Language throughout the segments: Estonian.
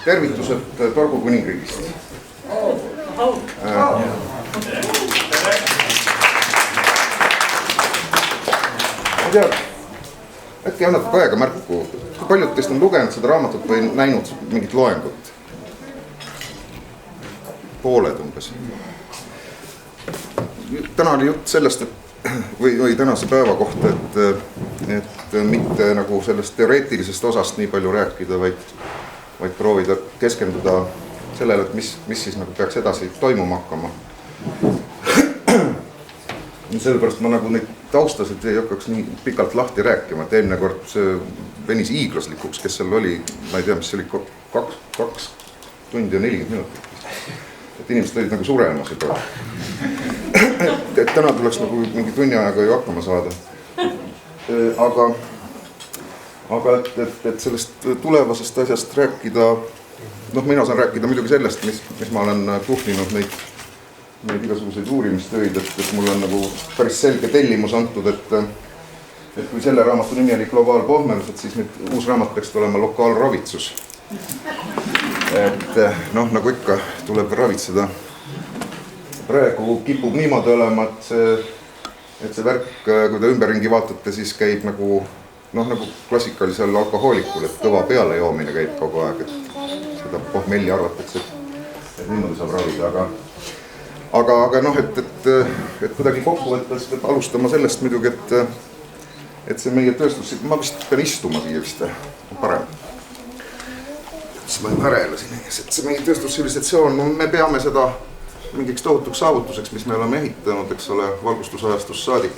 tervitused Torgu kuningriigist. Ma tean, äkki annad aega märku, kui paljud teist on lugenud seda raamatut või näinud mingit loengut? Pooled umbes. Täna oli jutt sellest, või tänase päeva kohta, et mitte nagu sellest teoreetilisest osast nii palju rääkida, vaid proovida keskenduda sellele, et mis siis nagu peaks edasi toimuma hakkama. Sellepärast ma nagu neid taustasid ei hakkaks nii pikalt lahti rääkima, et eelmine kord see venis hiiglaslikuks, kes seal oli, ma ei tea, mis see oli, 2 tundi ja 40 minutit. Et inimesed olid nagu suremas juba. Et täna tuleks nagu mingi tunni ajaga ju hakkama saada. Aga et sellest tulevasest asjast rääkida, mina saan rääkida muidugi sellest, mis ma olen tuhlinud neid igasuguseid uurimistöid, et mul on nagu päris selge tellimus antud, et kui selle raamatu nimi oli Globaalpohmelus, et siis nüüd uus raamat peaks olema Lokaalravitsus. Et nagu ikka tuleb ravitseda. Praegu kipub niimoodi olema, et see värk, kui te ümberringi vaatate, siis käib nagu klassikalisel alkohoolikul, et kõva peale joomine käib kogu aeg, et seda pohmelli arvatakse, et niimoodi saab ravida, aga et kuidagi kokkuvõttes peab alustama sellest muidugi, et see meie tööstus, ma vist pean istuma siia vist, parem. Siis ma härelasin, et see meie tööstustsivilisatsioon, me peame seda mingiks tohutuks saavutuseks, mis me oleme ehitanud, eks ole, valgustusajastust saadik.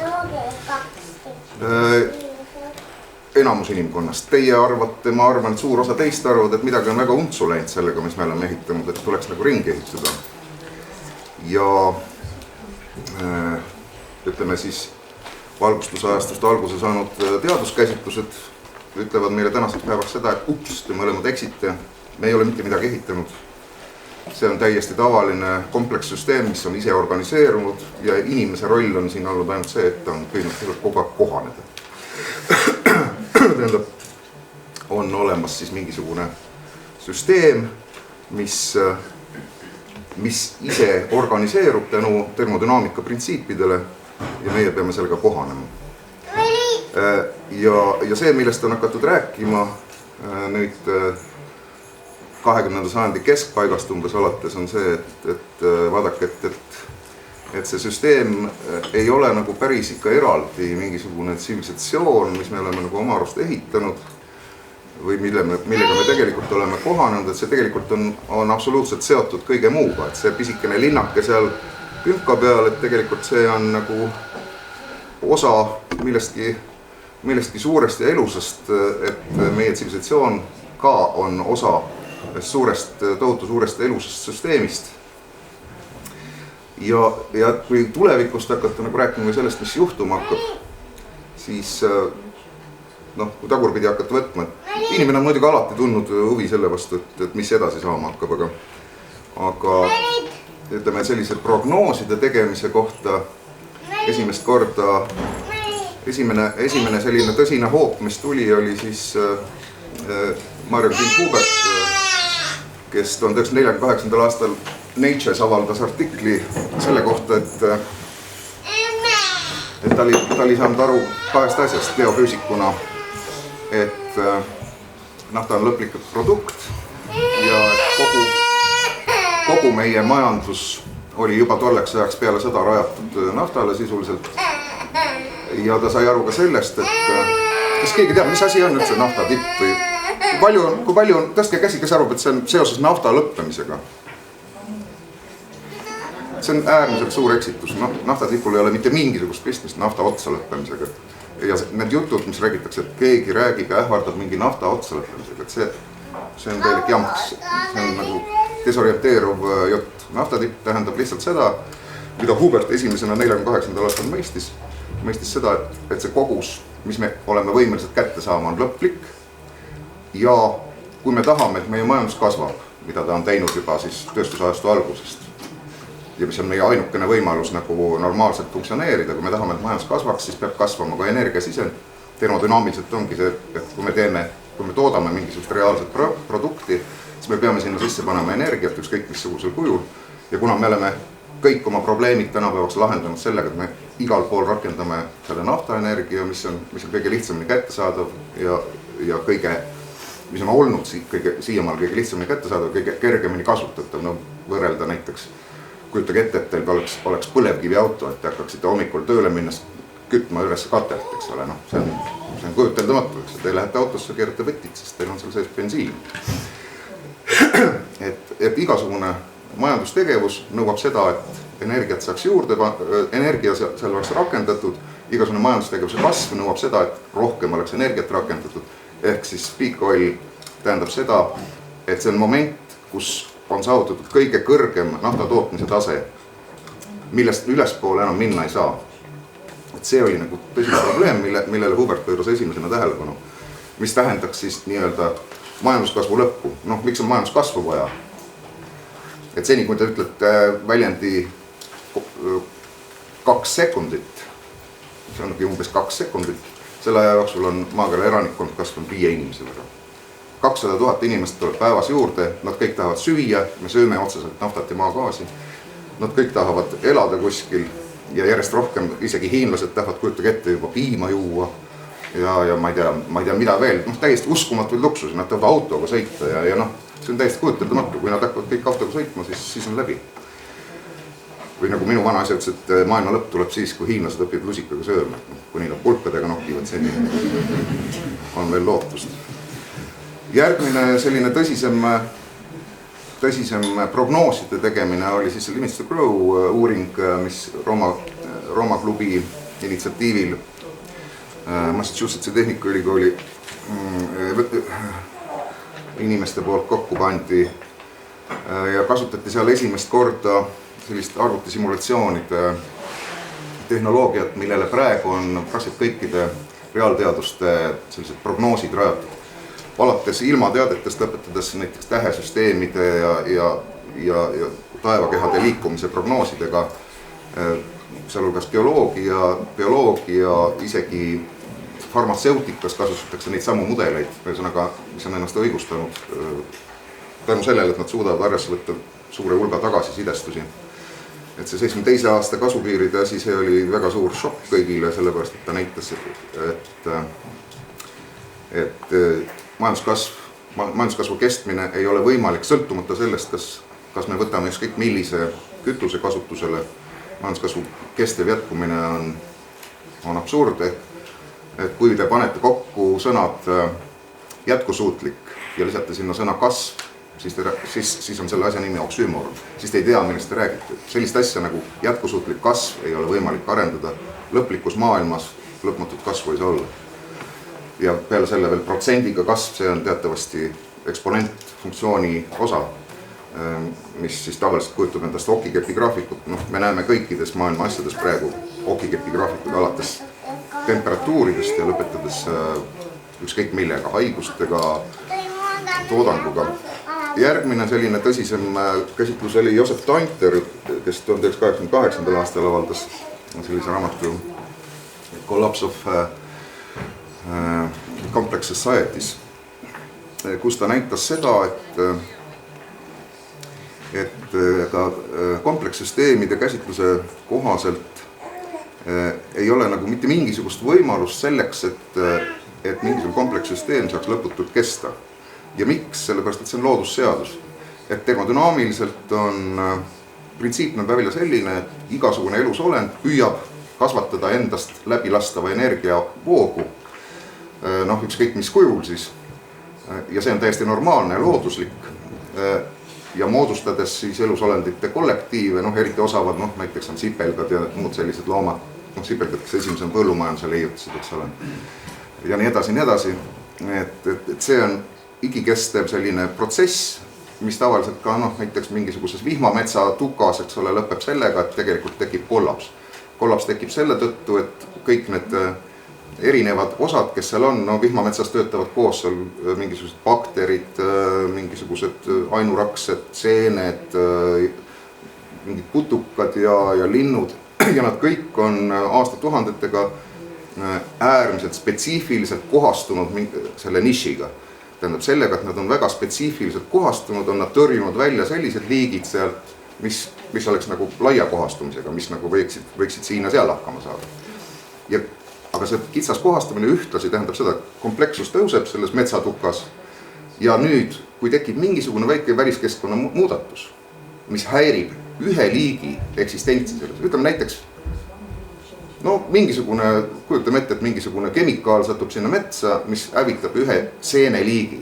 Enamus inimkonnast. Teie arvate, ma arvan, et suur osa teist arvad, et midagi on väga untsu läinud sellega, mis me oleme ehitanud, et tuleks nagu ringi ehitada. Ja ütleme siis valgustusajastust alguse saanud teaduskäsitlused ütlevad meile tänaseks päevaks seda, et ups, te mõlemad eksite, me ei ole mitte midagi ehitanud. See on täiesti tavaline komplekssüsteem, mis on ise organiseerunud ja inimese roll on siin olnud ainult see, et ta on püüdnud kogu aeg kohaneda. Tähendab, on olemas siis mingisugune süsteem, mis ise organiseerub tänu termodünaamika printsiipidele ja meie peame sellega kohanema. Ja see, millest on hakatud rääkima nüüd 20. sajandi keskpaigast umbes alates on see, et vaadake, et see süsteem ei ole nagu päris ikka eraldi mingisugune tsivilisatsioon, mis me oleme nagu oma arust ehitanud või millega me tegelikult oleme kohanenud, et see tegelikult on absoluutselt seotud kõige muuga, et see pisikene linnake seal kümka peal, et tegelikult see on nagu osa millestki suurest ja elusast, et meie tsivilisatsioon ka on osa tohutu suurest elusast süsteemist. Ja kui tulevikust hakata nagu rääkima sellest, mis juhtuma hakkab, siis kui tagurpidi hakata võtma, et inimene on muidugi alati tundnud huvi selle vastu, et mis edasi saama hakkab, aga ütleme sellise prognooside tegemise kohta esimest korda, esimene selline tõsine hoop, mis tuli, oli siis Marion King-Hubert, kes 1948. aastal Nature's avaldas artikli selle kohta, et ta oli saanud aru kahest asjast geofüüsikuna, et nafta on lõplikult produkt ja kogu meie majandus oli juba tolleks ajaks peale sõda rajatud naftale sisuliselt. Ja ta sai aru ka sellest, et kas keegi teab, mis asi on üldse nafta tipp või kui palju on, tõstke käsi, kes arvab, et see on seoses nafta lõppemisega. See on äärmiselt suur eksitus. Nafta tipul ei ole mitte mingisugust pistmist nafta otsa lõppemisega. Ja need jutud, mis räägitakse, et keegi räägib ja ähvardab mingi nafta otsa lõppemisega, et see on täielik jamps. See on nagu desorienteeruv jutt. Nafta tipp tähendab lihtsalt seda, mida Hubert esimesena 48. aastal mõistis seda, et see kogus, mis me oleme võimelised kätte saama, on lõplik. Ja kui me tahame, et meie majandus kasvab, mida ta on teinud juba siis tööstusajastu algusest ja mis on meie ainukene võimalus nagu normaalselt funktsioneerida, kui me tahame, et majandus kasvaks, siis peab kasvama ka energiasisend. Termodünaamiliselt ongi see, et kui me toodame mingisugust reaalset produkti, siis me peame sinna sisse panema energiat ükskõik missugusel kujul ja kuna me oleme kõik oma probleemid tänapäevaks lahendanud sellega, et me igal pool rakendame selle naftaenergia, mis on kõige lihtsamini kättesaadav ja kõige, mis on olnud siiamaal kõige lihtsamini kättesaadav, kõige kergemini kasutatav, no võrrelda näiteks, kujutage ette, et teil oleks põlevkivi auto, et te hakkaksite hommikul tööle minnes kütma üles katelt, eks ole, noh, see on kujuteldamatu, eks, te lähete autosse, keerate võtit, sest teil on seal sees bensiin. Et igasugune majandustegevus nõuab seda, et energiat saaks juurde, energia seal oleks rakendatud, igasugune majandustegevuse kasv nõuab seda, et rohkem oleks energiat rakendatud, ehk siis peak oil tähendab seda, et see on moment, kus on saavutatud kõige kõrgem nafta tootmise tase, millest ülespoole enam minna ei saa. Et see oli nagu tõsine probleem, millele Hubert pööras esimesena tähelepanu, mis tähendaks siis nii-öelda majanduskasvu lõppu. Noh, miks on majanduskasvu vaja? Et seni, kui te ütlete väljendi 2 sekundit, see ongi umbes 2 sekundit, selle aja jooksul on maakera elanikkond kasvanud 5 inimese võrra. 200 000 inimest tuleb päevas juurde, nad kõik tahavad süüa, me sööme otseselt naftat ja maagaasi, nad kõik tahavad elada kuskil ja järjest rohkem, isegi hiinlased tahavad kujutage ette juba piima juua ja ma ei tea mida veel, noh täiesti uskumatuid luksusi, nad tahavad autoga sõita ja noh, see on täiesti kujuteldamatu, kui nad hakkavad kõik autoga sõitma, siis on läbi. Või nagu minu vana asja ütles, et maailma lõpp tuleb siis, kui hiinlased õpivad lusikaga sööma, kuni nad pulkadega nokivad seni, on veel lootust. Järgmine selline tõsisem prognooside tegemine oli siis Limits to Grow uuring, mis Roma klubi initsiatiivil Massachusettsi Tehnikaülikooli inimeste poolt kokku pandi ja kasutati seal esimest korda sellist arvutisimulatsioonide tehnoloogiat, millele praegu on praktiliselt kõikide reaalteaduste sellised prognoosid rajatud. Alates ilmateadetest lõpetades näiteks tähesüsteemide ja taevakehade liikumise prognoosidega, sealhulgas geoloogia, bioloogia, isegi farmatseutikas kasutatakse neid samu mudeleid, ühesõnaga, mis on ennast õigustanud tänu sellele, et nad suudavad arvesse võtta suure hulga tagasisidestusi. Et see 72 aasta kasupiiride asi, see oli väga suur šokk kõigile, sellepärast, et ta näitas, et majanduskasvu kestmine ei ole võimalik sõltumata sellest, kas me võtame ükskõik millise kütuse kasutusele. Majanduskasvu kestev jätkumine on absurd, et kui te panete kokku sõnad jätkusuutlik ja lisate sinna sõna kasv, siis on selle asja nimi oksüümoron, siis te ei tea, millest te räägite. Sellist asja nagu jätkusuutlik kasv ei ole võimalik arendada, lõplikus maailmas lõpmatut kasvu ei saa olla. Ja peale selle veel protsendiga kasv, see on teatavasti eksponentfunktsiooni osa, mis siis tavaliselt kujutab endast okikepi graafikut. No, me näeme kõikides maailma asjades praegu okikepi graafikud alates temperatuuridest ja lõpetades ükskõik millega, haigustega, toodanguga. Järgmine selline tõsisem käsitlus oli Joseph Tainter, kes 1988. aastal avaldas sellise raamatu Collapse of Complex Societies, kus ta näitas seda, et ka komplekssüsteemide käsitluse kohaselt ei ole nagu mitte mingisugust võimalust selleks, et mingisugune komplekssüsteem saaks lõputult kesta. Ja miks? Sellepärast, et see on loodusseadus. Et termodünaamiliselt on printsiip näeb välja selline, et igasugune elusolend püüab kasvatada endast läbilastava energiavoogu, noh, ükskõik mis kujul siis, ja see on täiesti normaalne ja looduslik, ja moodustades siis elusolendite kollektiive, noh, eriti osavad, noh, näiteks on sipelgad ja muud sellised loomad, noh, sipelgad, kes esimese põllumajanduse leiutasid, eks ole, ja nii edasi, et see on igikestev selline protsess, mis tavaliselt ka näiteks mingisuguses vihmametsa tukas, eks ole, lõpeb sellega, et tegelikult tekib kollaps. Kollaps tekib selle tõttu, et kõik need erinevad osad, kes seal on, vihmametsas töötavad koos seal mingisugused bakterid, mingisugused ainuraksed, seened, mingid putukad ja linnud ja nad kõik on aastatuhandetega äärmiselt spetsiifiliselt kohastunud selle nišiga. Tähendab sellega, et nad on väga spetsiifiliselt kohastunud, on nad tõrjunud välja sellised liigid sealt, mis oleks nagu laia kohastumisega, mis nagu võiksid siin ja seal hakkama saada. Aga see kitsas kohastamine ühtlasi tähendab seda, et kompleksus tõuseb selles metsatukas ja nüüd, kui tekib mingisugune väike väliskeskkonna muudatus, mis häirib ühe liigi eksistentsi selles, ütleme näiteks, mingisugune, kujutame ette, et mingisugune kemikaal satub sinna metsa, mis hävitab ühe seeneliigi,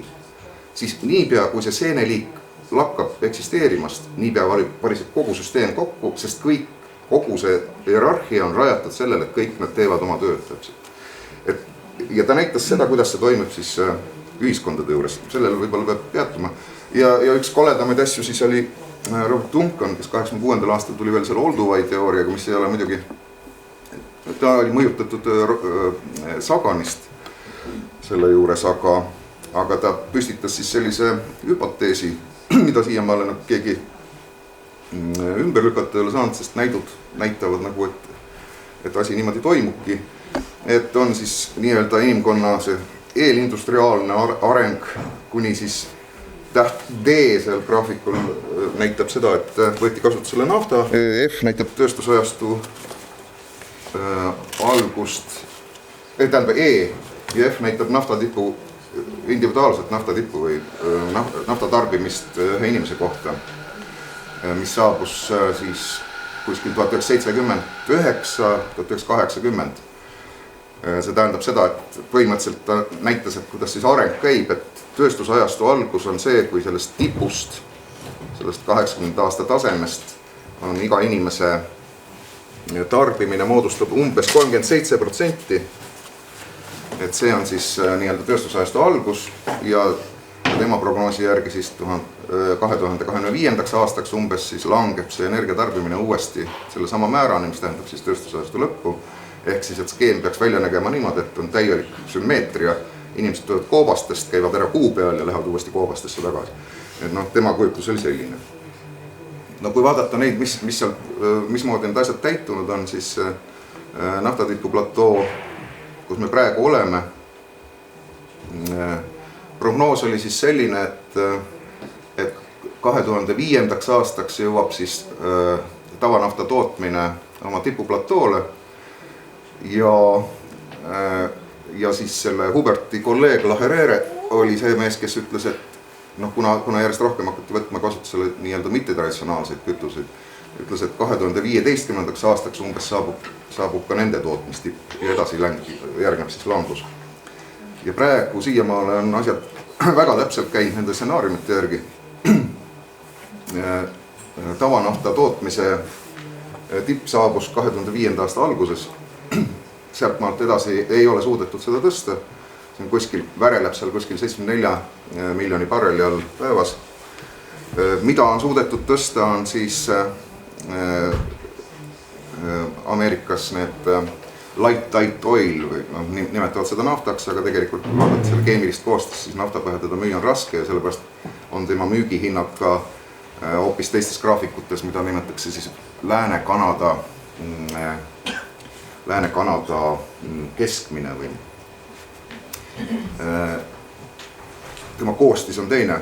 siis niipea, kui see seeneliik lakkab eksisteerimast, niipea variseb kogu süsteem kokku, sest kogu see hierarhia on rajatud sellele, et kõik nad teevad oma tööd täpselt. Ja ta näitas seda, kuidas see toimub siis ühiskondade juures, sellele võib-olla peab peatuma. Ja üks koledamaid asju siis oli Robert Duncan, kes 86. aastal tuli veel selle Olduvai teooriaga, mis ei ole muidugi, ta oli mõjutatud Saganist selle juures, aga ta püstitas siis sellise hüpoteesi, mida siiamaale keegi ümber lükata ei ole saanud, sest näidud näitavad nagu, et asi niimoodi toimubki. Et on siis nii-öelda inimkonna see eelindustriaalne areng kuni siis täht D seal graafikul näitab seda, et võeti kasutusele nafta. F näitab tööstusajastu algust, tähendab E ja F näitab naftatipu, individuaalset naftatipu või naftatarbimist ühe inimese kohta, mis saabus siis kuskil 1979, 1980. See tähendab seda, et põhimõtteliselt ta näitas, et kuidas siis areng käib, et tööstusajastu algus on see, kui sellest tipust, sellest 80 aasta tasemest on iga inimese tarbimine moodustab umbes 37%. Et see on siis nii-öelda tööstusajastu algus ja tema prognoosi järgi siis 2025. aastaks umbes siis langeb see energiatarbimine uuesti selle sama määrani, mis tähendab siis tööstusajastu lõppu. Ehk siis, et skeem peaks välja nägema niimoodi, et on täielik sümmeetria. Inimesed tulevad koobastest, käivad ära kuu peal ja lähevad uuesti koobastesse tagasi. Et tema kujutlus oli selline. Kui vaadata neid, mismoodi need asjad täitunud on, siis naftatipu platoo, kus me praegu oleme, prognoos oli siis selline, et 2005. aastaks jõuab siis tavanafta tootmine oma tipuplatoole ja siis selle Huberti kolleeg Laherere oli see mees, kes ütles, et kuna järjest rohkem hakati võtma kasutusele nii-öelda mittetraditsionaalseid kütuseid, ütles, et 2015. aastaks umbes saabub ka nende tootmistipp ja edasi järgneb siis langus. Ja praegu siiamaale on asjad väga täpselt käinud nende stsenaariumite järgi. Tavanafta tootmise tipp saabus 2005. aasta alguses. Sealt maalt edasi ei ole suudetud seda tõsta. See on väreleb seal kuskil 74 miljoni barreli all päevas. Mida on suudetud tõsta on siis Ameerikas need light tight oil või nimetavad seda naftaks, aga tegelikult kui vaadata selle keemilist koostust, siis naftapõhjadada müüa on raske ja sellepärast on tema müügihinnad ka hoopis teistes graafikutes, mida nimetatakse siis Lääne-Kanada keskmine või tema koostis on teine.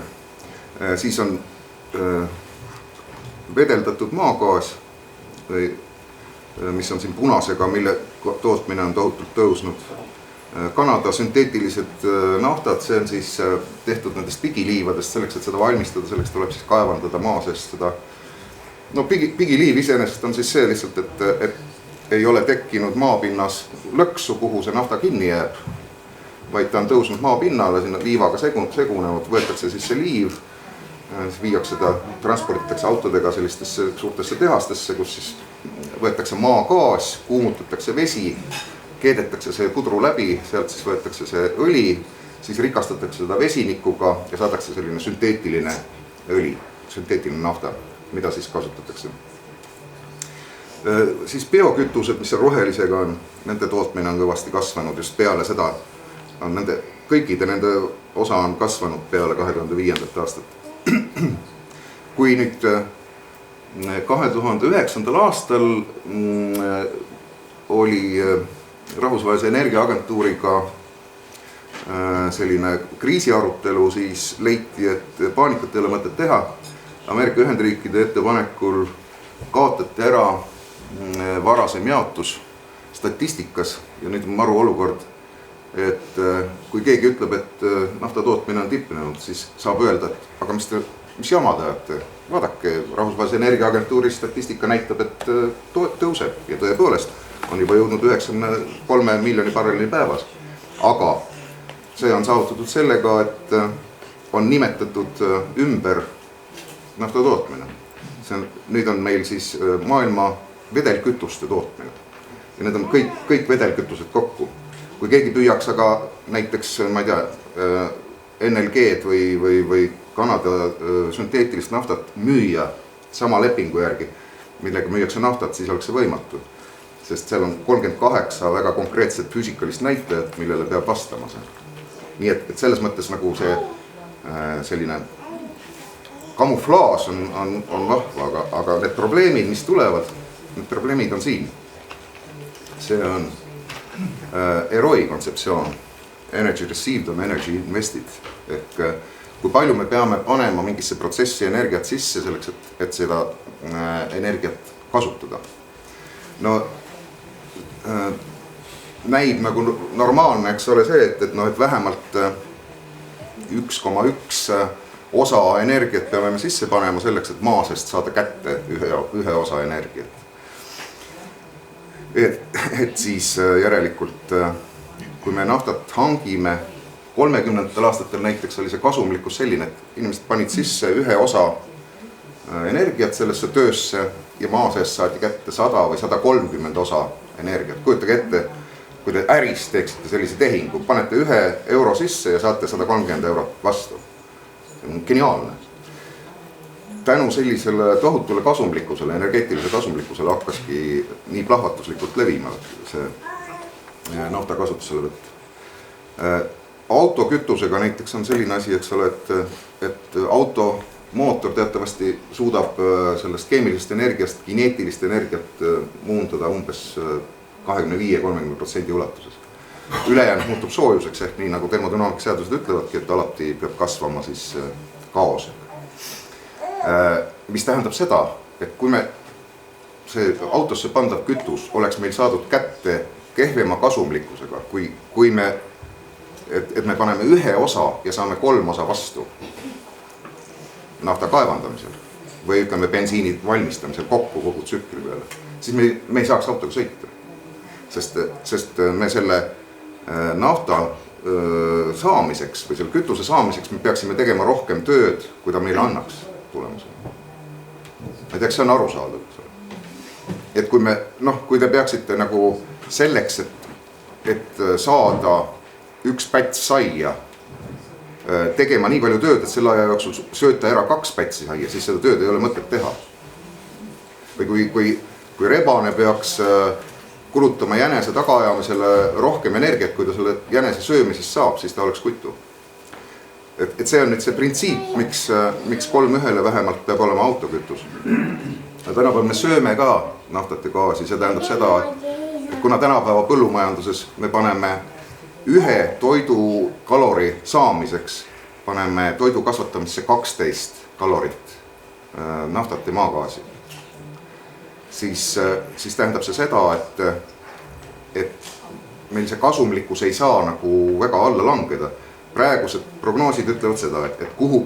Siis on vedeldatud maagaas, mis on siin punasega, mille tootmine on tohutult tõusnud. Kanada sünteetilised naftad, see on siis tehtud nendest pigiliivadest selleks, et seda valmistada, selleks tuleb siis kaevandada maa seest seda. Pigiliiv iseenesest on siis see lihtsalt, et ei ole tekkinud maapinnas lõksu, kuhu see nafta kinni jääb, vaid ta on tõusnud maapinnale, sinna liivaga segunenud, võetakse siis see liiv, viiakse seda, transporditakse autodega sellistesse suurtesse tehastesse, kus siis võetakse maagaas, kuumutatakse vesi, keedetakse see pudru läbi, sealt siis võetakse see õli, siis rikastatakse seda vesinikuga ja saadakse selline sünteetiline õli, sünteetiline nafta, mida siis kasutatakse. Siis biokütused, mis seal rohelisega on, nende tootmine on kõvasti kasvanud just peale seda, kõikide nende osa on kasvanud peale 2005. aastat. Kui nüüd 2009. aastal oli Rahvusvahelise Energiaagentuuriga selline kriisiarutelu, siis leiti, et paanikat ei ole mõtet teha. Ameerika Ühendriikide ettepanekul kaotati ära varasem jaotus statistikas ja nüüd on maru olukord, et kui keegi ütleb, et nafta tootmine on tipnenud, siis saab öelda, et aga mis jama te ajate? Vaadake, Rahvusvahelise Energiaagentuuri statistika näitab, et tõuseb ja tõepoolest on juba jõudnud 93 miljoni barrelini päevas. Aga see on saavutatud sellega, et on nimetatud ümber nafta tootmine. Nüüd on meil siis maailma vedelkütuste tootmine. Ja need on kõik vedelkütused kokku. Kui keegi püüaks aga näiteks, ma ei tea, NLG-d või Kanada sünteetilist naftat müüa sama lepingu järgi, millega müüakse naftat, siis oleks see võimatu. Sest seal on 38 väga konkreetset füüsikalist näitajat, millele peab vastama see. Nii et selles mõttes nagu see selline kamuflaas on vahva, aga need probleemid, mis tulevad, need probleemid on siin. See on EROI kontseptsioon, energy received on energy invested. Ehk kui palju me peame panema mingisse protsessi energiat sisse selleks, et seda energiat kasutada. No näib nagu normaalne, eks ole see, et vähemalt 1,1 osa energiat peame me sisse panema selleks, et maa seest saada kätte ühe osa energiat. Et siis järelikult, kui me naftat hangime, 30. aastatel näiteks oli see kasumlikkus selline, et inimesed panid sisse ühe osa energiat sellesse töösse ja maa seest saadi kätte 100 või 130 osa energiat. Kujutage ette, kui te äris teeksite sellise tehingu, panete €1 sisse ja saate 130 eurot vastu. See on geniaalne. Tänu sellisele tohutule kasumlikkusele, energeetilise kasumlikkusele hakkaski nii plahvatuslikult levima see nafta kasutusele võtta. Autokütusega näiteks on selline asi, eks ole, et automootor teatavasti suudab sellest keemilisest energiast, kineetilist energiat muundada umbes 25-30% ulatuses. Ülejäänud muutub soojuseks, ehk nii nagu termodünaamika seadused ütlevadki, et alati peab kasvama siis kaosega. Mis tähendab seda, et kui me see autosse pandav kütus oleks meil saadud kätte kehvema kasumlikkusega, kui me paneme ühe osa ja saame 3 osa vastu nafta kaevandamisel või ütleme bensiini valmistamisel kokku kogu tsükli peale, siis me ei saaks autoga sõita. Sest me selle nafta saamiseks või selle kütuse saamiseks me peaksime tegema rohkem tööd, kui ta meile annaks tulemusena. Ma ei tea, see on arusaadav. Et kui te peaksite nagu selleks, et saada üks päts saia, tegema nii palju tööd, et selle aja jooksul sööta ära 2 pätsi saia, siis seda tööd ei ole mõtet teha. Või kui rebane peaks kulutama jänese tagaajamisele rohkem energiat, kui ta selle jänese söömisest saab, siis ta oleks kutu. Et see on nüüd see printsiip, miks 3-1 vähemalt peab olema autokütus. Tänapäeval me sööme ka naftat ja gaasi, see tähendab seda, et kuna tänapäeva põllumajanduses me paneme ühe toidu kalori saamiseks, paneme toidu kasvatamisse 12 kalorit naftat ja maagaasi, siis tähendab see seda, et meil see kasumlikkus ei saa nagu väga alla langeda. Praegused prognoosid ütlevad seda, et kuhu,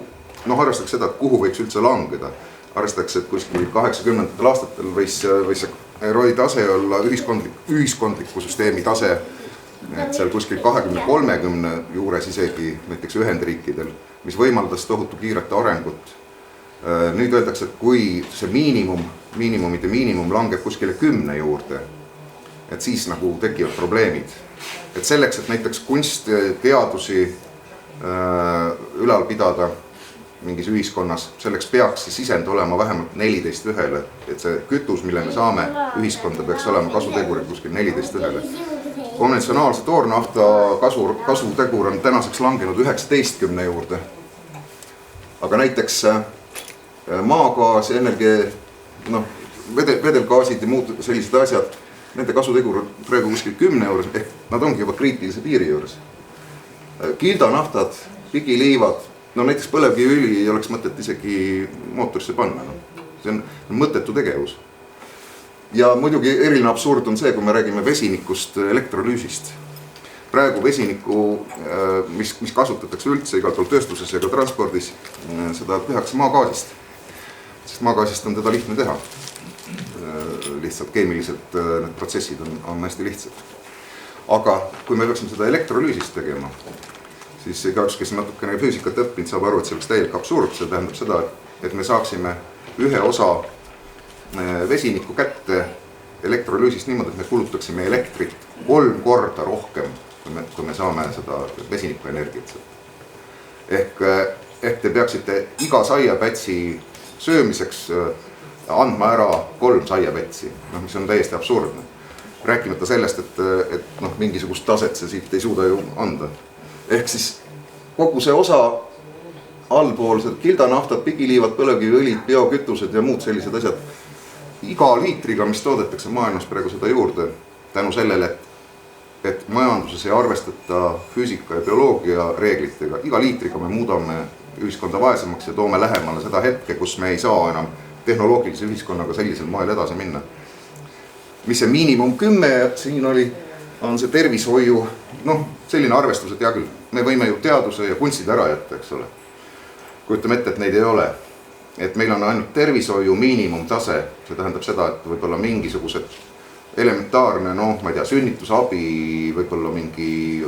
arvestaks seda, et kuhu võiks üldse langeda. Arvestaks, et kuskil 80. aastatel võis see EROI tase olla ühiskondliku süsteemi tase, et seal kuskil 20-30 juures isegi näiteks Ühendriikidel, mis võimaldas tohutu kiirete arengut. Nüüd öeldakse, et kui see miinimumide miinimum langeb kuskile 10 juurde, et siis nagu tekivad probleemid. Et selleks, et näiteks kunstteadusi ülal pidada mingis ühiskonnas, selleks peaks see sisend olema vähemalt 14-1, et see kütus, mille me saame ühiskonda, peaks olema kasutegurid kuskil 14-1. Konventsionaalse toornafta kasutegur on tänaseks langenud 19 juurde. Aga näiteks maagaas, energia, vedelgaasid ja muud sellised asjad, nende kasutegur on praegu kuskil 10 juures, ehk nad ongi juba kriitilise piiri juures. Kildanaftad, pigiliivad, no näiteks põlevkiviõli ei oleks mõtet isegi mootorisse panna. See on mõttetu tegevus. Ja muidugi eriline absurd on see, kui me räägime vesinikust, elektrolüüsist. Praegu vesiniku, mis kasutatakse üldse igal pool tööstuses ja ka transpordis, seda tehakse maagaasist. Sest maagaasist on teda lihtne teha. Lihtsalt keemiliselt need protsessid on hästi lihtsad. Aga kui me peaksime seda elektrolüüsist tegema, siis igaüks, kes natukene füüsikat õppinud, saab aru, et see oleks täielik absurd. See tähendab seda, et me saaksime ühe osa vesinikku kätte elektrolüüsist niimoodi, et me kulutaksime elektrit 3 korda rohkem, kui me saame seda vesiniku energiat. Ehk te peaksite iga saiapätsi söömiseks andma ära 3 saiapätsi, mis on täiesti absurdne. Rääkimata sellest, et mingisugust taset see siit ei suuda ju anda. Ehk siis kogu see osa allpool, kildanaftad, pigiliivad, põlevkiviõlid, biokütused ja muud sellised asjad, iga liitriga, mis toodetakse maailmas praegu seda juurde, tänu sellele, et majanduses ei arvestata füüsika ja bioloogia reeglitega, iga liitriga me muudame ühiskonda vaesemaks ja toome lähemale seda hetke, kus me ei saa enam tehnoloogilise ühiskonnaga sellisel moel edasi minna. Mis see miinimum 10 siin oli, on see tervishoiu, selline arvestus, et hea küll, me võime ju teaduse ja kunstid ära jätta, eks ole. Kujutame ette, et neid ei ole. Et meil on ainult tervishoiu miinimumtase, see tähendab seda, et võib-olla mingisugused elementaarne, ma ei tea, sünnitusabi, võib-olla mingi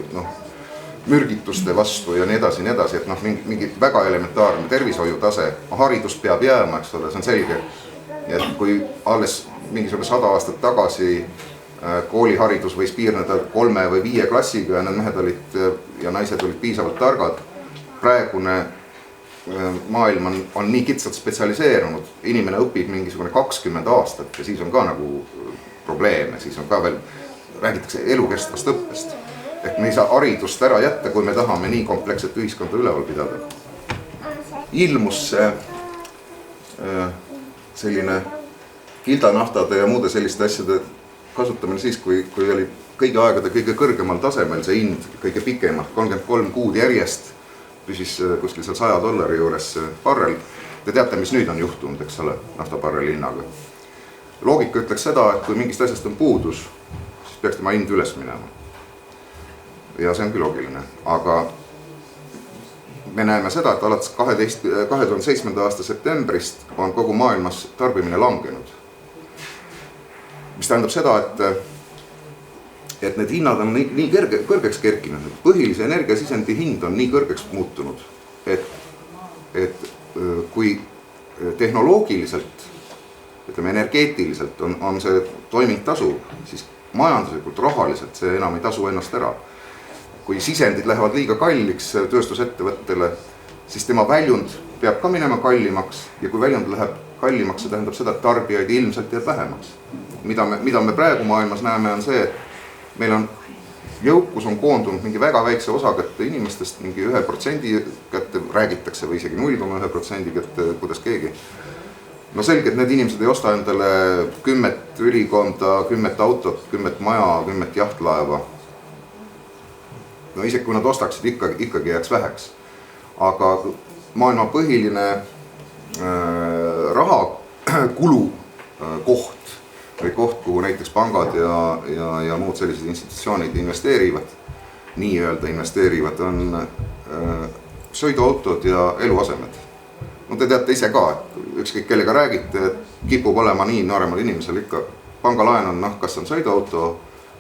mürgituste vastu ja nii edasi, et mingi väga elementaarne tervishoiutase, haridus peab jääma, eks ole, see on selge. Ja kui alles mingisugune 100 aastat tagasi kooliharidus võis piirneda 3 või 5 klassiga ja need mehed olid ja naised olid piisavalt targad, praegune maailm on nii kitsalt spetsialiseerunud, inimene õpib mingisugune 20 aastat ja siis on ka nagu probleeme, siis on ka veel, räägitakse elukestvast õppest. Et me ei saa haridust ära jätta, kui me tahame nii kompleksset ühiskonda üleval pidada. Ilmus selline kildanaftade ja muude selliste asjade kasutamine siis, kui oli kõigi aegade kõige kõrgemal tasemel see hind, kõige pikemalt, 33 kuud järjest püsis kuskil seal $100 juures barrel. Te teate, mis nüüd on juhtunud, eks ole, naftabarreli hinnaga. Loogika ütleks seda, et kui mingist asjast on puudus, siis peaks tema hind üles minema. Ja see on küll loogiline, aga me näeme seda, et alates 2007. aasta septembrist on kogu maailmas tarbimine langenud. Mis tähendab seda, et need hinnad on nii kõrgeks kerkinud, et põhilise energiasisendi hind on nii kõrgeks muutunud, et kui tehnoloogiliselt, ütleme energeetiliselt on see toiming tasuv, siis majanduslikult, rahaliselt see enam ei tasu ennast ära. Kui sisendid lähevad liiga kalliks tööstusettevõttele, siis tema väljund peab ka minema kallimaks ja kui väljund läheb kallimaks, see tähendab seda, et tarbijaid ilmselt jääb vähemaks. Mida me praegu maailmas näeme on see, et meil on jõukus on koondunud mingi väga väikse osa kätte inimestest, mingi 1% kätte räägitakse või isegi 0,1% kätte, kuidas keegi. No selge, et need inimesed ei osta endale 10 ülikonda, 10 autot, 10 maja, 10 jahtlaeva. No isegi kui nad ostaksid, ikkagi jääks väheks. Aga maailma põhiline rahakulu koht või koht, kuhu näiteks pangad ja muud sellised institutsioonid investeerivad, nii-öelda investeerivad, on sõiduautod ja eluasemed. No te teate ise ka, et ükskõik kellega räägite, kipub olema nii nooremal inimesel ikka. Pangalaen on, kas on sõiduauto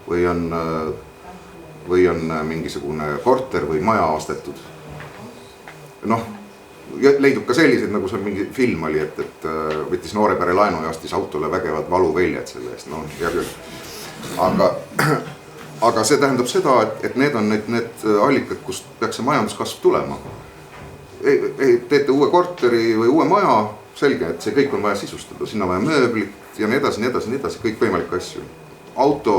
või on mingisugune korter või maja ostetud. Leidub ka selliseid, nagu see mingi film oli, et võttis noore pere laenu ja ostis autole vägevad valuväljad selle eest. Hea küll. Aga see tähendab seda, et need on need allikad, kust peaks see majanduskasv tulema. Teete uue korteri või uue maja, selge, et see kõik on vaja sisustada. Sinna vaja mööblit ja nii edasi, kõik võimalik asju. Auto,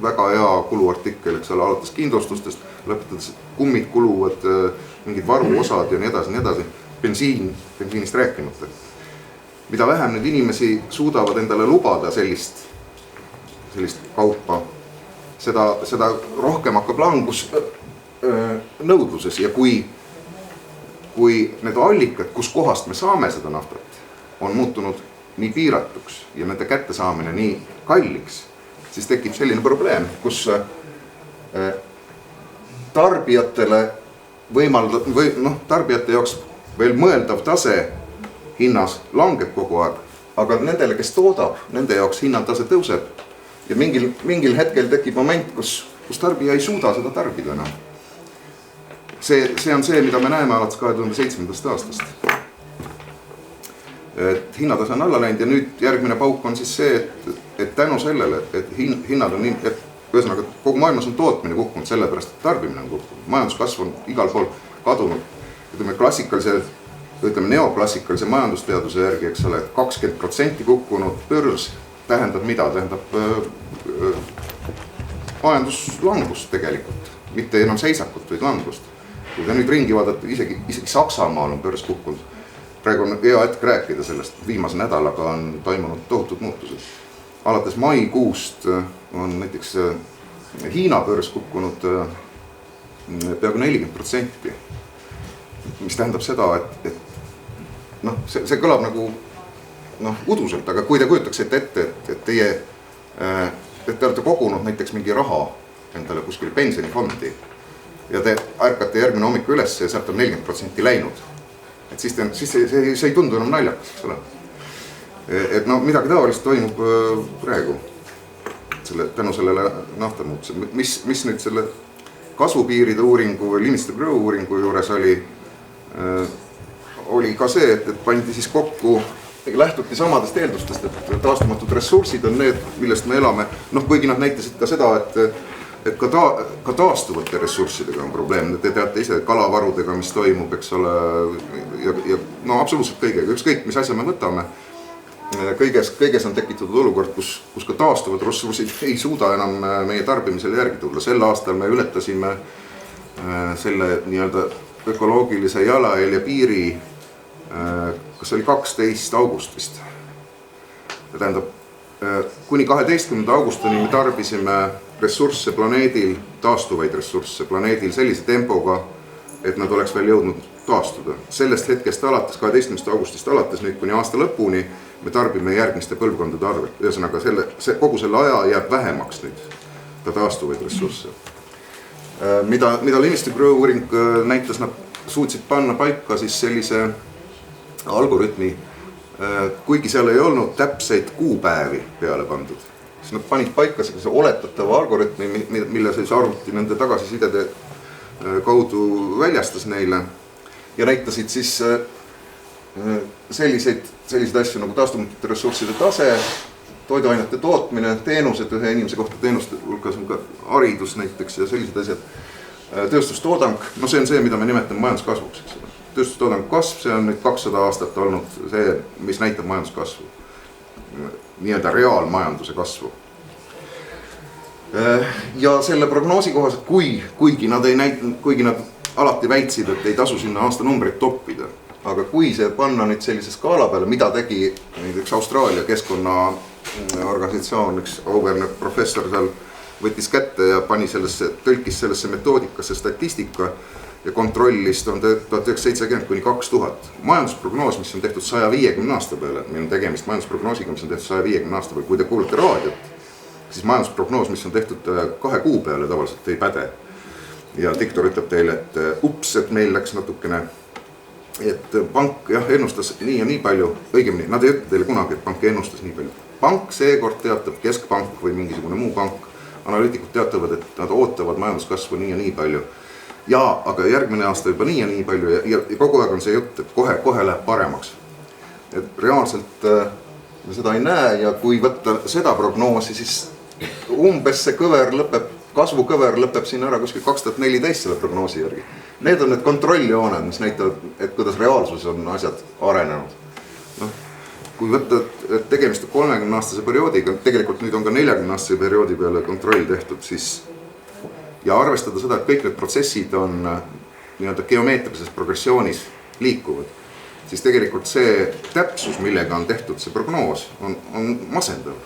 väga hea kuluartikkel, eks ole, alates kindlustustest, lõpetades kummid kuluvad, mingid varuosad ja nii edasi. Bensiinist rääkimata. Mida vähem nüüd inimesi suudavad endale lubada sellist kaupa, seda rohkem hakkab langus nõudluses ja kui need allikad, kus kohast me saame seda naftat, on muutunud nii piiratuks ja nende kättesaamine nii kalliks, siis tekib selline probleem, kus tarbijatele tarbijate jaoks veel mõeldav tase hinnas langeb kogu aeg, aga nendele, kes toodab, nende jaoks hinnatase tõuseb ja mingil hetkel tekib moment, kus tarbija ei suuda seda tarbida enam. See on see, mida me näeme alates 2007. aastast. Et hinnatase on alla läinud ja nüüd järgmine pauk on siis see, et tänu sellele, et hinnad on nii, et ühesõnaga kogu maailmas on tootmine kukkunud sellepärast, et tarbimine on kukkunud. Majanduskasv on igal pool kadunud. Ütleme neoklassikalise majandusteaduse järgi, eks ole, 20% kukkunud börs tähendab mida? Tähendab majanduslangust tegelikult, mitte enam seisakut, vaid langust. Kui te nüüd ringi vaadata, isegi Saksamaal on börs kukkunud. Praegu on hea hetk rääkida sellest, viimase nädalaga on toimunud tohutud muutused. Alates maikuust on näiteks Hiina börs kukkunud peaaegu 40%, mis tähendab seda, et see kõlab nagu uduselt, aga kui te kujutaksite ette, et te olete kogunud näiteks mingi raha endale kuskil pensionifondi ja te ärkate järgmine hommik üles ja sealt on 40% läinud, et siis see ei tundu enam naljakas, eks ole. Et midagi taolist toimub praegu tänu sellele naftamuutusele. Mis nüüd selle kasvupiiride uuringu või Limits to Grow uuringu juures oli ka see, et pandi siis kokku, lähtuti samadest eeldustest, et taastumatud ressursid on need, millest me elame. Kuigi nad näitasid ka seda, et ka taastuvate ressurssidega on probleem. Te teate ise kalavarudega, mis toimub, eks ole, ja absoluutselt kõigega, ükskõik mis asja me võtame. Kõiges on tekitatud olukord, kus ka taastuvad ressursid ei suuda enam meie tarbimisele järgi tulla. Sel aastal me ületasime selle nii-öelda ökoloogilise jalajälje piiri, kas oli 12 augustist. Tähendab, kuni 12. augustini me tarbisime ressursse planeedil, taastuvaid ressursse planeedil sellise tempoga, et nad oleks veel jõudnud taastuda. Sellest hetkest alates, 12. augustist alates nüüd kuni aasta lõpuni me tarbime järgmiste põlvkondade arvelt. Ühesõnaga, kogu selle aja jääb vähemaks nüüd ta taastuvaid ressursse. Mida Limits to Grow uuring näitas, nad suutsid panna paika siis sellise algoritmi, kuigi seal ei olnud täpseid kuupäevi peale pandud. Siis nad panid paika sellise oletatava algoritmi, mille siis arvuti nende tagasisidede kaudu väljastas neile ja näitasid siis selliseid asju nagu taastumatute ressursside tase, toiduainete tootmine, teenused ühe inimese kohta, teenuste hulgas on ka haridus näiteks ja sellised asjad, tööstustoodang, see on see, mida me nimetame majanduskasvuks, eks ole. Tööstustoodangu kasv, see on nüüd 200 aastat olnud see, mis näitab majanduskasvu, nii-öelda reaalmajanduse kasvu. Ja selle prognoosi kohaselt, kuigi nad alati väitsid, et ei tasu sinna aastanumbreid toppida, aga kui see panna nüüd sellise skaala peale, mida tegi üks Austraalia keskkonnaorganisatsioon, üks auväärne professor seal võttis kätte ja tõlkis sellesse metoodikasse statistika ja kontrollis 1970 kuni 2000. Majandusprognoos, mis on tehtud 150 aasta peale, meil on tegemist majandusprognoosiga, mis on tehtud 150 aasta peale, kui te kuulete raadiot, siis majandusprognoos, mis on tehtud 2 kuu peale, tavaliselt ei päde. Ja diktor ütleb teile, et et meil läks natukene, et pank ennustas nii ja nii palju, õigemini, nad ei ütle teile kunagi, et pank ennustas nii palju. Pank seekord teatab, keskpank või mingisugune muu pank, analüütikud teatavad, et nad ootavad majanduskasvu nii ja nii palju. Ja, aga järgmine aasta juba nii ja nii palju ja kogu aeg on see jutt, et kohe läheb paremaks. Et reaalselt me seda ei näe ja kui võtta seda prognoosi, siis umbes see kasvukõver lõpeb siin ära kuskil 2014 selle prognoosi järgi. Need on need kontrolljooned, mis näitavad, et kuidas reaalsus on asjad arenenud. Kui võtta, et tegemist 30-aastase perioodiga, tegelikult nüüd on ka 40-aastase perioodi peale kontroll tehtud, siis ja arvestada seda, et kõik need protsessid on nii-öelda geomeetrilises progressioonis liikuvad, siis tegelikult see täpsus, millega on tehtud see prognoos, on masendav.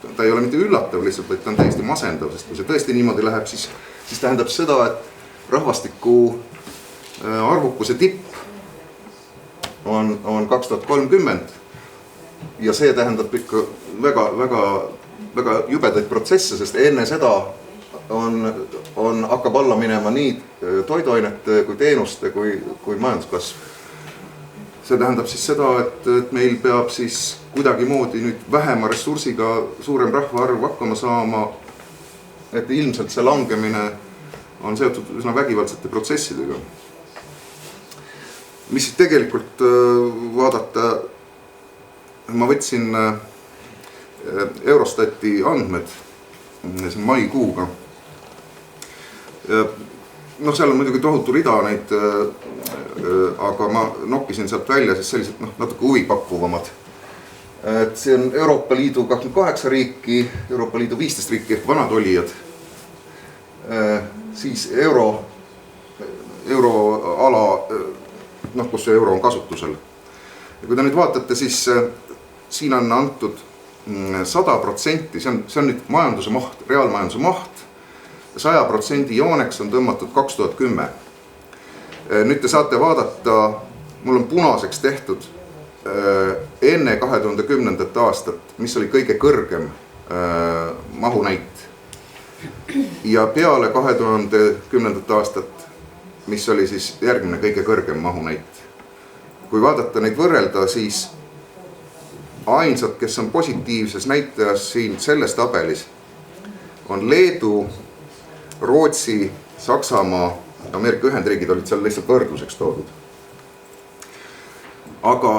Ta ei ole mitte üllatav lihtsalt, vaid ta on täiesti masendav, sest kui see tõesti niimoodi läheb, siis tähendab seda, rahvastiku arvukuse tipp on 2030 ja see tähendab ikka väga jubedaid protsesse, sest enne seda hakkab alla minema nii toiduainete kui teenuste kui majanduskasv. See tähendab siis seda, et meil peab siis kuidagimoodi nüüd vähema ressursiga suurem rahvaarv hakkama saama, et ilmselt see langemine on seotud üsna vägivaldsete protsessidega. Mis siis tegelikult vaadata, ma võtsin Eurostati andmed maikuuga. Seal on muidugi tohutu rida neid, aga ma nokkisin sealt välja siis sellised natuke huvipakkuvamad. Et see on Euroopa Liidu 28 riiki, Euroopa Liidu 15 riiki ehk vanad olijad, siis euroala, kus see euro on kasutusel. Ja kui te nüüd vaatate, siis siin on antud 100%, see on nüüd majanduse maht, reaalmajanduse maht, 100% jooneks on tõmmatud 2010. Nüüd te saate vaadata, mul on punaseks tehtud enne 2010. aastat, mis oli kõige kõrgem mahunäit. Ja peale 2010. aastat, mis oli siis järgmine kõige kõrgem mahunäit. Kui vaadata neid võrrelda, siis ainsad, kes on positiivses näitajas siin selles tabelis, on Leedu, Rootsi, Saksamaa, Ameerika Ühendriigid olid seal lihtsalt võrdluseks toodud. Aga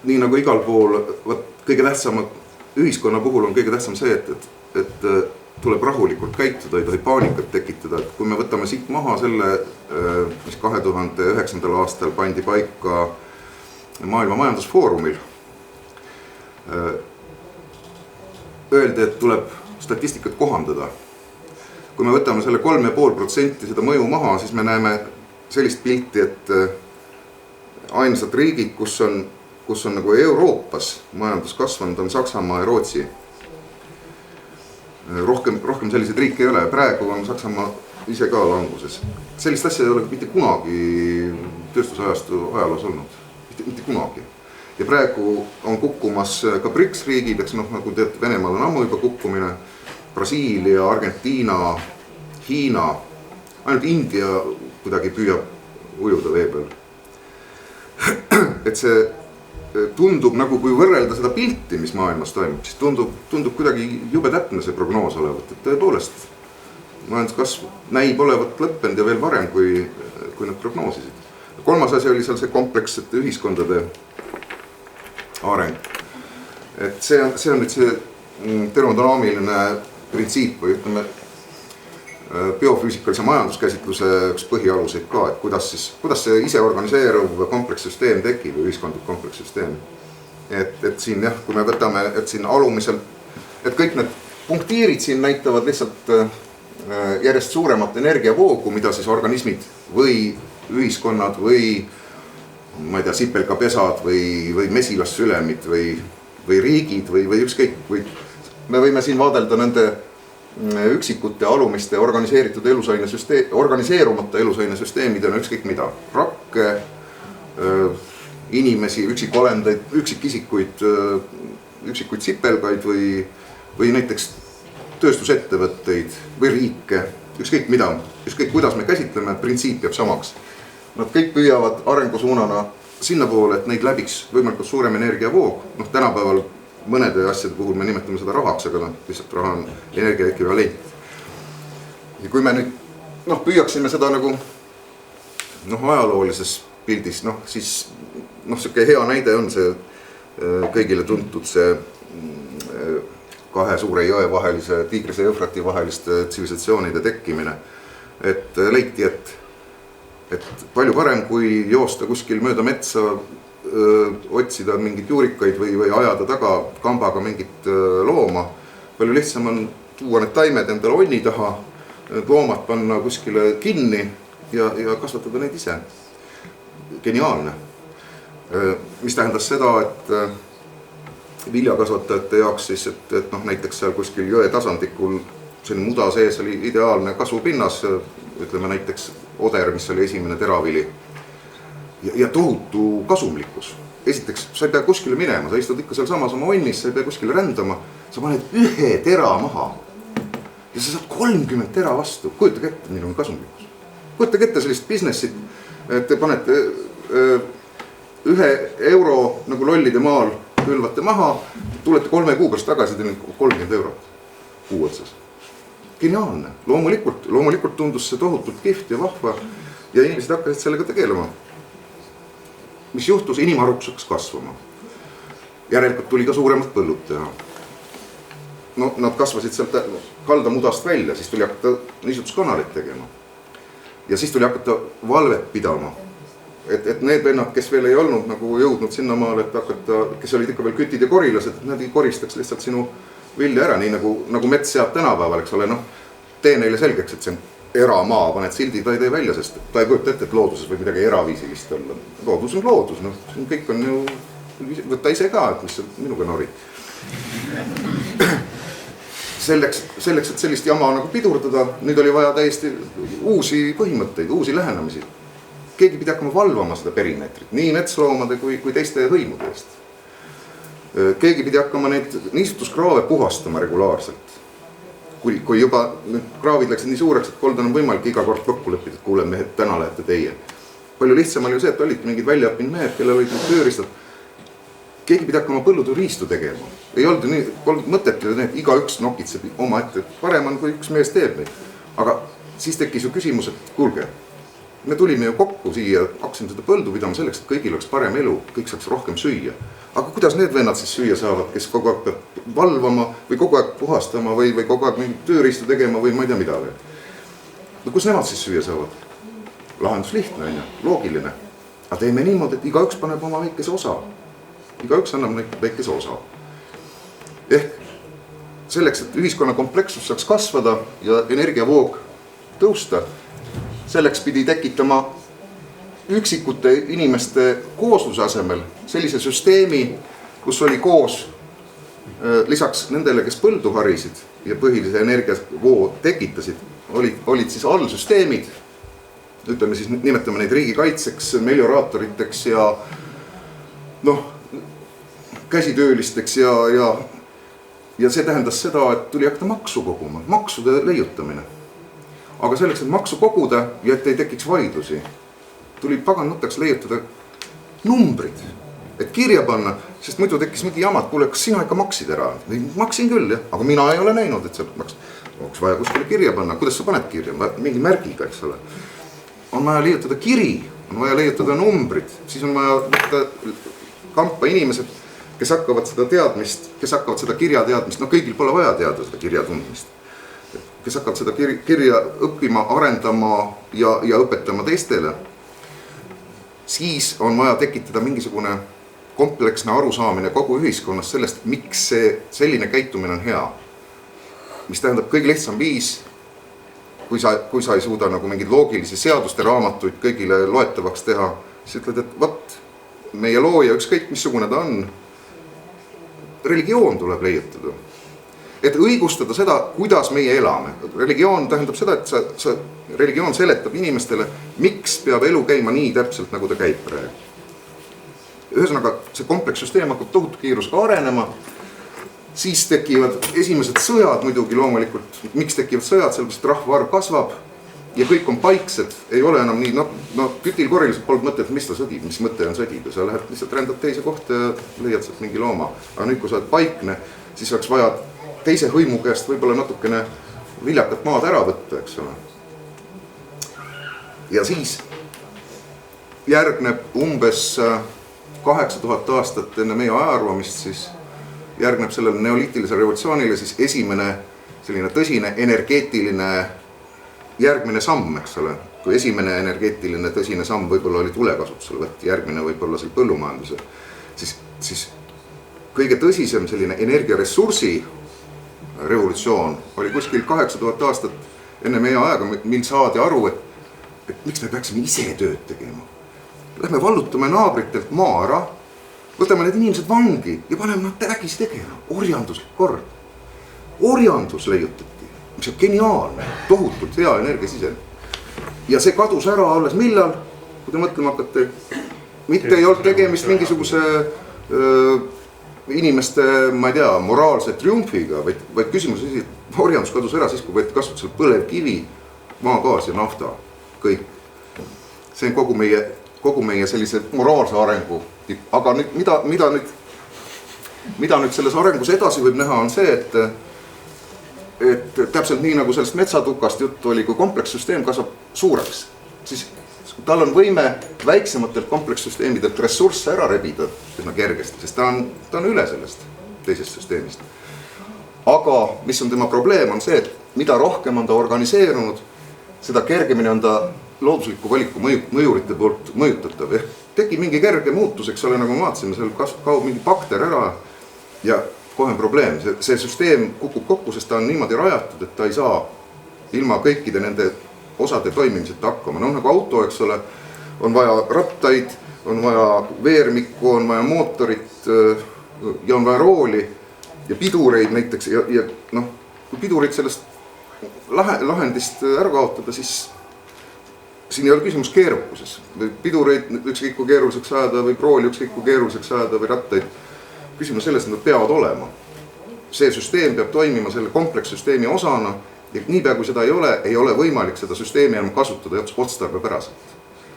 nii nagu igal pool, kõige tähtsam ühiskonna puhul on kõige tähtsam see, et tuleb rahulikult käituda, ei tohi paanikat tekitada. Et kui me võtame siit maha selle, mis 2009. aastal pandi paika Maailma Majandusfoorumil, öeldi, et tuleb statistikat kohandada. Kui me võtame selle 3,5% seda mõju maha, siis me näeme sellist pilti, et ainsad riigid, kus on nagu Euroopas majandus kasvanud, on Saksamaa ja Rootsi. Rohkem selliseid riike ei ole. Praegu on Saksamaa ise ka languses. Sellist asja ei ole mitte kunagi tööstusajastu ajaloos olnud. Mitte kunagi. Ja praegu on kukkumas ka BRICS riigid, eks nagu teate, Venemaal on ammu juba kukkumine, Brasiilia, Argentiina, Hiina, ainult India kuidagi püüab ujuda vee peal. Et see tundub nagu, kui võrrelda seda pilti, mis maailmas toimub, siis tundub kuidagi jube täpne see prognoos olevat, et tõepoolest majanduskasv näib olevat lõppenud ja veel varem, kui nad prognoosisid. Kolmas asi oli seal see komplekssete ühiskondade areng. Et see on nüüd see termodünaamiline printsiip või ütleme biofüüsikalise majanduskäsitluse üks põhialuseid ka, et kuidas see ise organiseeruv komplekssüsteem tekib või ühiskondlik komplekssüsteem. Et siin jah, kui me võtame, et siin alumisel, et kõik need punktiirid siin näitavad lihtsalt järjest suuremat energiavoogu, mida siis organismid või ühiskonnad või ma ei tea, sipelgapesad või mesilassülemid või riigid või ükskõik, või me võime siin vaadelda nende üksikute alumiste organiseerumata elusainesüsteemid on ükskõik mida. Rakke, inimesi, üksikolendeid, üksikisikuid, üksikuid sipelgaid või näiteks tööstusettevõtteid või riike, ükskõik mida, ükskõik kuidas me käsitleme, printsiip jääb samaks. Nad kõik püüavad arengusuunana sinna poole, et neid läbiks võimalikult suurem energiavoog. Tänapäeval mõnede asjade puhul me nimetame seda rahaks, aga lihtsalt raha on energia ekvivalent. Ja kui me nüüd püüaksime seda nagu ajaloolises pildis, siis selline hea näide on see kõigile tuntud see kahe suure jõe vahelise, Tigrise ja Eufrati vaheliste tsivilisatsioonide tekkimine. Et leiti, et palju parem, kui joosta kuskil mööda metsa, otsida mingit juurikaid või ajada taga kambaga mingit looma. Palju lihtsam on tuua need taimed endale onni taha, loomad panna kuskile kinni ja kasvatada neid ise. Geniaalne. Mis tähendas seda, et viljakasvatajate jaoks siis, et näiteks seal kuskil jõe tasandikul selline muda sees oli ideaalne kasvupinnas, ütleme näiteks oder, mis oli esimene teravili ja tohutu kasumlikkus. Esiteks, sa ei pea kuskile minema, sa istud ikka seal samas oma onnis, sa ei pea kuskile rändama, sa paned ühe tera maha ja sa saad 30 tera vastu. Kujutage ette, milline on kasumlikkus. Kujutage ette sellist businessit, et te panete 1 euro nagu lollide maal, külvate maha, tulete 3 kuu pärast tagasi, teil 30 eurot kuu otsas. Geniaalne. Loomulikult tundus see tohutult kihvt ja vahva ja inimesed hakkasid sellega tegelema. Mis juhtus? Inimaruks hakkas kasvama. Järelikult tuli ka suuremad põllud teha. No, nad kasvasid sealt kaldamudast välja, siis tuli hakata niisutuskanalit tegema. Ja siis tuli hakata valvet pidama. Et need vennad, kes veel ei olnud nagu jõudnud sinna maale, et hakata, kes olid ikka veel kütid ja korilased, et nad ei koristaks lihtsalt sinu vilja ära, nii nagu mets seab tänapäeval, eks ole, tee neile selgeks, et see on eramaa, paned sildi, ta ei tee välja, sest ta ei kujuta ette, et looduses võib midagi eraviisilist olla. Loodus on loodus, kõik on ju, võtta ise ka, et mis minuga norid. Selleks, et sellist jama nagu pidurdada, nüüd oli vaja täiesti uusi põhimõtteid, uusi lähenemisi. Keegi pidi hakkama valvama seda perimeetrit, nii metsloomade kui teiste hõimude eest. Keegi pidi hakkama neid niisutuskraave puhastama regulaarselt. Kui juba kraavid läksid nii suureks, et koldan on võimalik iga kord kokku leppida, et kuule mehed, täna lähete teie. Palju lihtsam oli ju see, et olid mingid väljaõppinud mehed, kellel olid tööriistad. Keegi pidi hakkama põlluturiistu tegema. Ei olnud nii, polnud mõtet, et iga üks nokitseb oma ette. Parem on, kui üks mees teeb neid. Aga siis tekkis ju küsimus, et kuulge, me tulime ju kokku siia, hakkasime seda põldu pidama selleks, et kõigil oleks parem elu, kõik saaks rohkem süüa. Aga kuidas need vennad siis süüa saavad, kes kogu aeg peab valvama või kogu aeg puhastama või kogu aeg mingit tööriistu tegema või ma ei tea mida veel. No kus nemad siis süüa saavad? Lahendus lihtne on ju, loogiline. Aga teeme niimoodi, et igaüks paneb oma väikese osa. Igaüks annab väikese osa. Ehk selleks, et ühiskonna komplekssus saaks kasvada ja energiavoog tõusta, selleks pidi tekitama üksikute inimeste koosluse asemel sellise süsteemi, kus oli koos lisaks nendele, kes põldu harisid ja põhilise energiavoo tekitasid, olid siis allsüsteemid, ütleme siis, nimetame neid riigikaitseks, melioraatoriteks ja käsitöölisteks ja see tähendas seda, et tuli hakata maksu koguma, maksude leiutamine. Aga selleks, et maksu koguda ja et ei tekiks vaidlusi, tuli pagan nuttaks leiutada numbrid, et kirja panna, sest muidu tekkis mingi jamad, kuule, kas sina ikka maksid ära? Maksin küll, jah, aga mina ei ole näinud, et sa maksid. Oleks vaja kuskile kirja panna, kuidas sa paned kirja? Mingi märgiga, eks ole. On vaja leiutada kiri, on vaja leiutada numbrid, siis on vaja võtta kampa inimesed, kes hakkavad seda teadmist, kes hakkavad seda kirja teadmist, kõigil pole vaja teada seda kirja tundmist. Kes hakkavad seda kirja õppima, arendama ja õpetama teistele, siis on vaja tekitada mingisugune kompleksne arusaamine kogu ühiskonnas sellest, miks selline käitumine on hea. Mis tähendab kõige lihtsam viis, kui sa ei suuda nagu mingid loogilisi seaduste raamatuid kõigile loetavaks teha, siis ütled, et võt, meie looja ükskõik missugune ta on, religioon tuleb leiutada. Et õigustada seda, kuidas meie elame. Religioon tähendab seda, et religioon seletab inimestele, miks peab elu käima nii täpselt, nagu ta käib praegu. Ühesõnaga, see komplekssüsteem hakkab tohutu kiirusega arenema, siis tekivad esimesed sõjad muidugi loomulikult. Miks tekivad sõjad? Sellepärast rahvaarv kasvab ja kõik on paiksed, ei ole enam nii, kütil koriliselt polnud mõtet, mis ta sõdib, mis mõte on sõdida. Sa lähed lihtsalt rändad teise kohta ja leiad sealt mingi looma. Aga nüüd, kui sa oled paikne, siis oleks vaja teise hõimu käest võib-olla natukene viljakat maad ära võtta, eks ole. Ja siis järgneb umbes 8000 aastat enne meie ajaarvamist, siis järgneb sellele neoliitilisele revolutsioonile siis esimene selline tõsine energeetiline järgmine samm, eks ole. Kui esimene energeetiline tõsine samm võib-olla oli tulekasutusele võtta, järgmine võib-olla seal põllumajanduse, siis kõige tõsisem selline energiaressursi revolutsioon oli kuskil 8000 aastat enne meie aega, mil saadi aru, et miks me peaksime ise tööd tegema. Lähme vallutame naabritelt maa ära, võtame need inimesed vangi ja paneme nad vägisi tegema. Orjanduslik kord. Orjandus leiutati, mis on geniaalne, tohutult hea energiasisend. ja see kadus ära alles millal, kui te mõtlema hakkate, mitte ei olnud tegemist mingisuguse inimeste, ma ei tea, moraalse triumfiga, vaid küsimus oli, et orjandus kadus ära siis, kui võeti kasutusele põlevkivi, maagaas ja nafta, kõik. See on kogu meie sellise moraalse arengu tipp. Aga nüüd, mida nüüd selles arengus edasi võib näha, on see, et täpselt nii nagu sellest metsatukast juttu oli, kui komplekssüsteem kasvab suureks, siis tal on võime väiksematelt komplekssüsteemidelt ressursse ära rebida üsna kergesti, sest ta on üle sellest teisest süsteemist. Aga mis on tema probleem, on see, et mida rohkem on ta organiseerunud, seda kergemini on ta loodusliku valiku mõjurite poolt mõjutatav. Tekib mingi kerge muutus, eks ole, nagu me vaatasime, seal kaob mingi bakter ära ja kohe on probleem. See süsteem kukub kokku, sest ta on niimoodi rajatud, et ta ei saa ilma kõikide nende osade toimimised hakkama. No nagu auto, eks ole, on vaja rattaid, on vaja veermikku, on vaja mootorit ja on vaja rooli ja pidureid näiteks. Ja noh, kui pidureid sellest lahendist ära kaotada, siis siin ei ole küsimus keerukuses. Pidureid ükskõik kui keeruliseks ajada või rooli ükskõik kui keeruliseks ajada või rattaid. Küsimus sellest, et nad peavad olema. See süsteem peab toimima selle komplekssüsteemi osana. Ja niipea kui seda ei ole võimalik seda süsteemi enam kasutada otstarbepäraselt.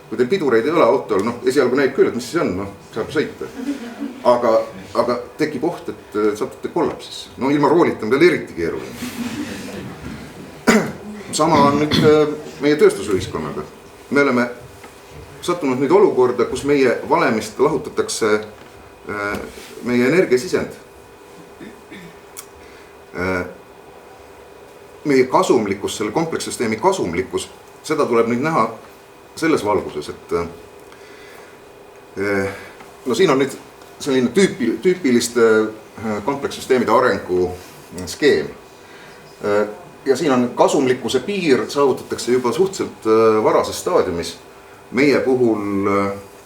Kui teil pidureid ei ole autol, esialgu näib küll, et mis siis on, saab sõita. Aga tekib oht, et satute kollapsisse. No ilma roolita on teil eriti keeruline. Sama on nüüd meie tööstusühiskonnaga. Me oleme sattunud nüüd olukorda, kus meie valemist lahutatakse meie energiasisend. Meie kasumlikkus, selle komplekssüsteemi kasumlikkus, seda tuleb nüüd näha selles valguses, et siin on nüüd selline tüüpiliste komplekssüsteemide arengu skeem. Ja siin on kasumlikkuse piir saavutatakse juba suhteliselt varases staadiumis. Meie puhul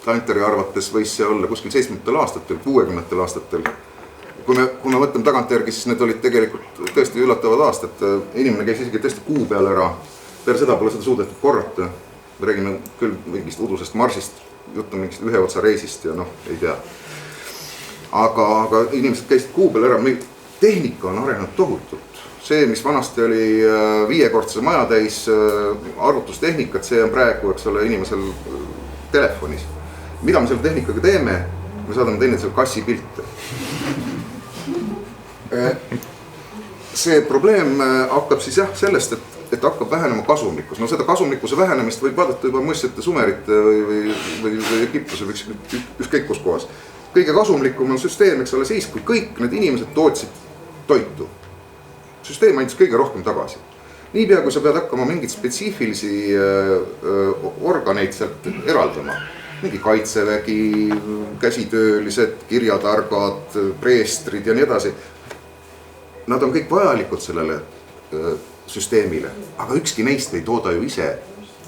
Tanteri arvates võis see olla kuskil 70. aastatel, 60. aastatel. Kui me võtame tagantjärgi, siis need olid tegelikult tõesti üllatavad aastad. Inimene käis isegi tõesti kuu peal ära. Peale seda pole seda suudetud korrata. Me räägime küll mingist udusest marsist, juttu mingist ühe otsa reisist ja ei tea. Aga inimesed käisid kuu peal ära. Tehnika on arenenud tohutult. See, mis vanasti oli 5-kordse maja täis arvutustehnikat, see on praegu, eks ole, inimesel telefonis. Mida me selle tehnikaga teeme? Me saadame teineteisele kassi pilte. See probleem hakkab siis sellest, et hakkab vähenema kasumlikkus. No seda kasumlikkuse vähenemist võib vaadata juba mõistjate Sumerite või Egiptuse või ükskõik kus kohas. Kõige kasumlikum on süsteem, eks ole, siis, kui kõik need inimesed tootsid toitu. Süsteem andis kõige rohkem tagasi. Niipea, kui sa pead hakkama mingid spetsiifilisi organeid sealt eraldama. Mingi kaitsevägi, käsitöölised, kirjatargad, preestrid ja nii edasi. Nad on kõik vajalikud sellele süsteemile, aga ükski neist ei tooda ju ise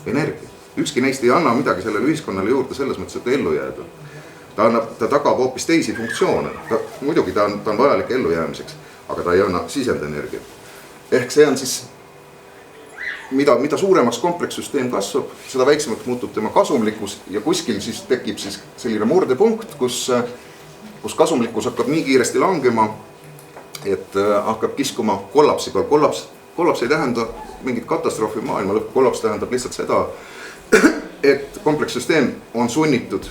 energia. Ükski neist ei anna midagi sellele ühiskonnale juurde selles mõttes, et ellu jääda. Ta tagab hoopis teisi funktsioone. Muidugi ta on vajalik ellu jäämiseks, aga ta ei anna sisendenergia. Ehk see on siis, mida suuremaks komplekssüsteem kasvab, seda väiksemaks muutub tema kasumlikkus ja kuskil siis tekib siis selline murdepunkt, kus kasumlikkus hakkab nii kiiresti langema, et hakkab kiskuma kollapsi peal. Kollaps ei tähenda mingit katastroofi maailma lõpp. Kollaps tähendab lihtsalt seda, et komplekssüsteem on sunnitud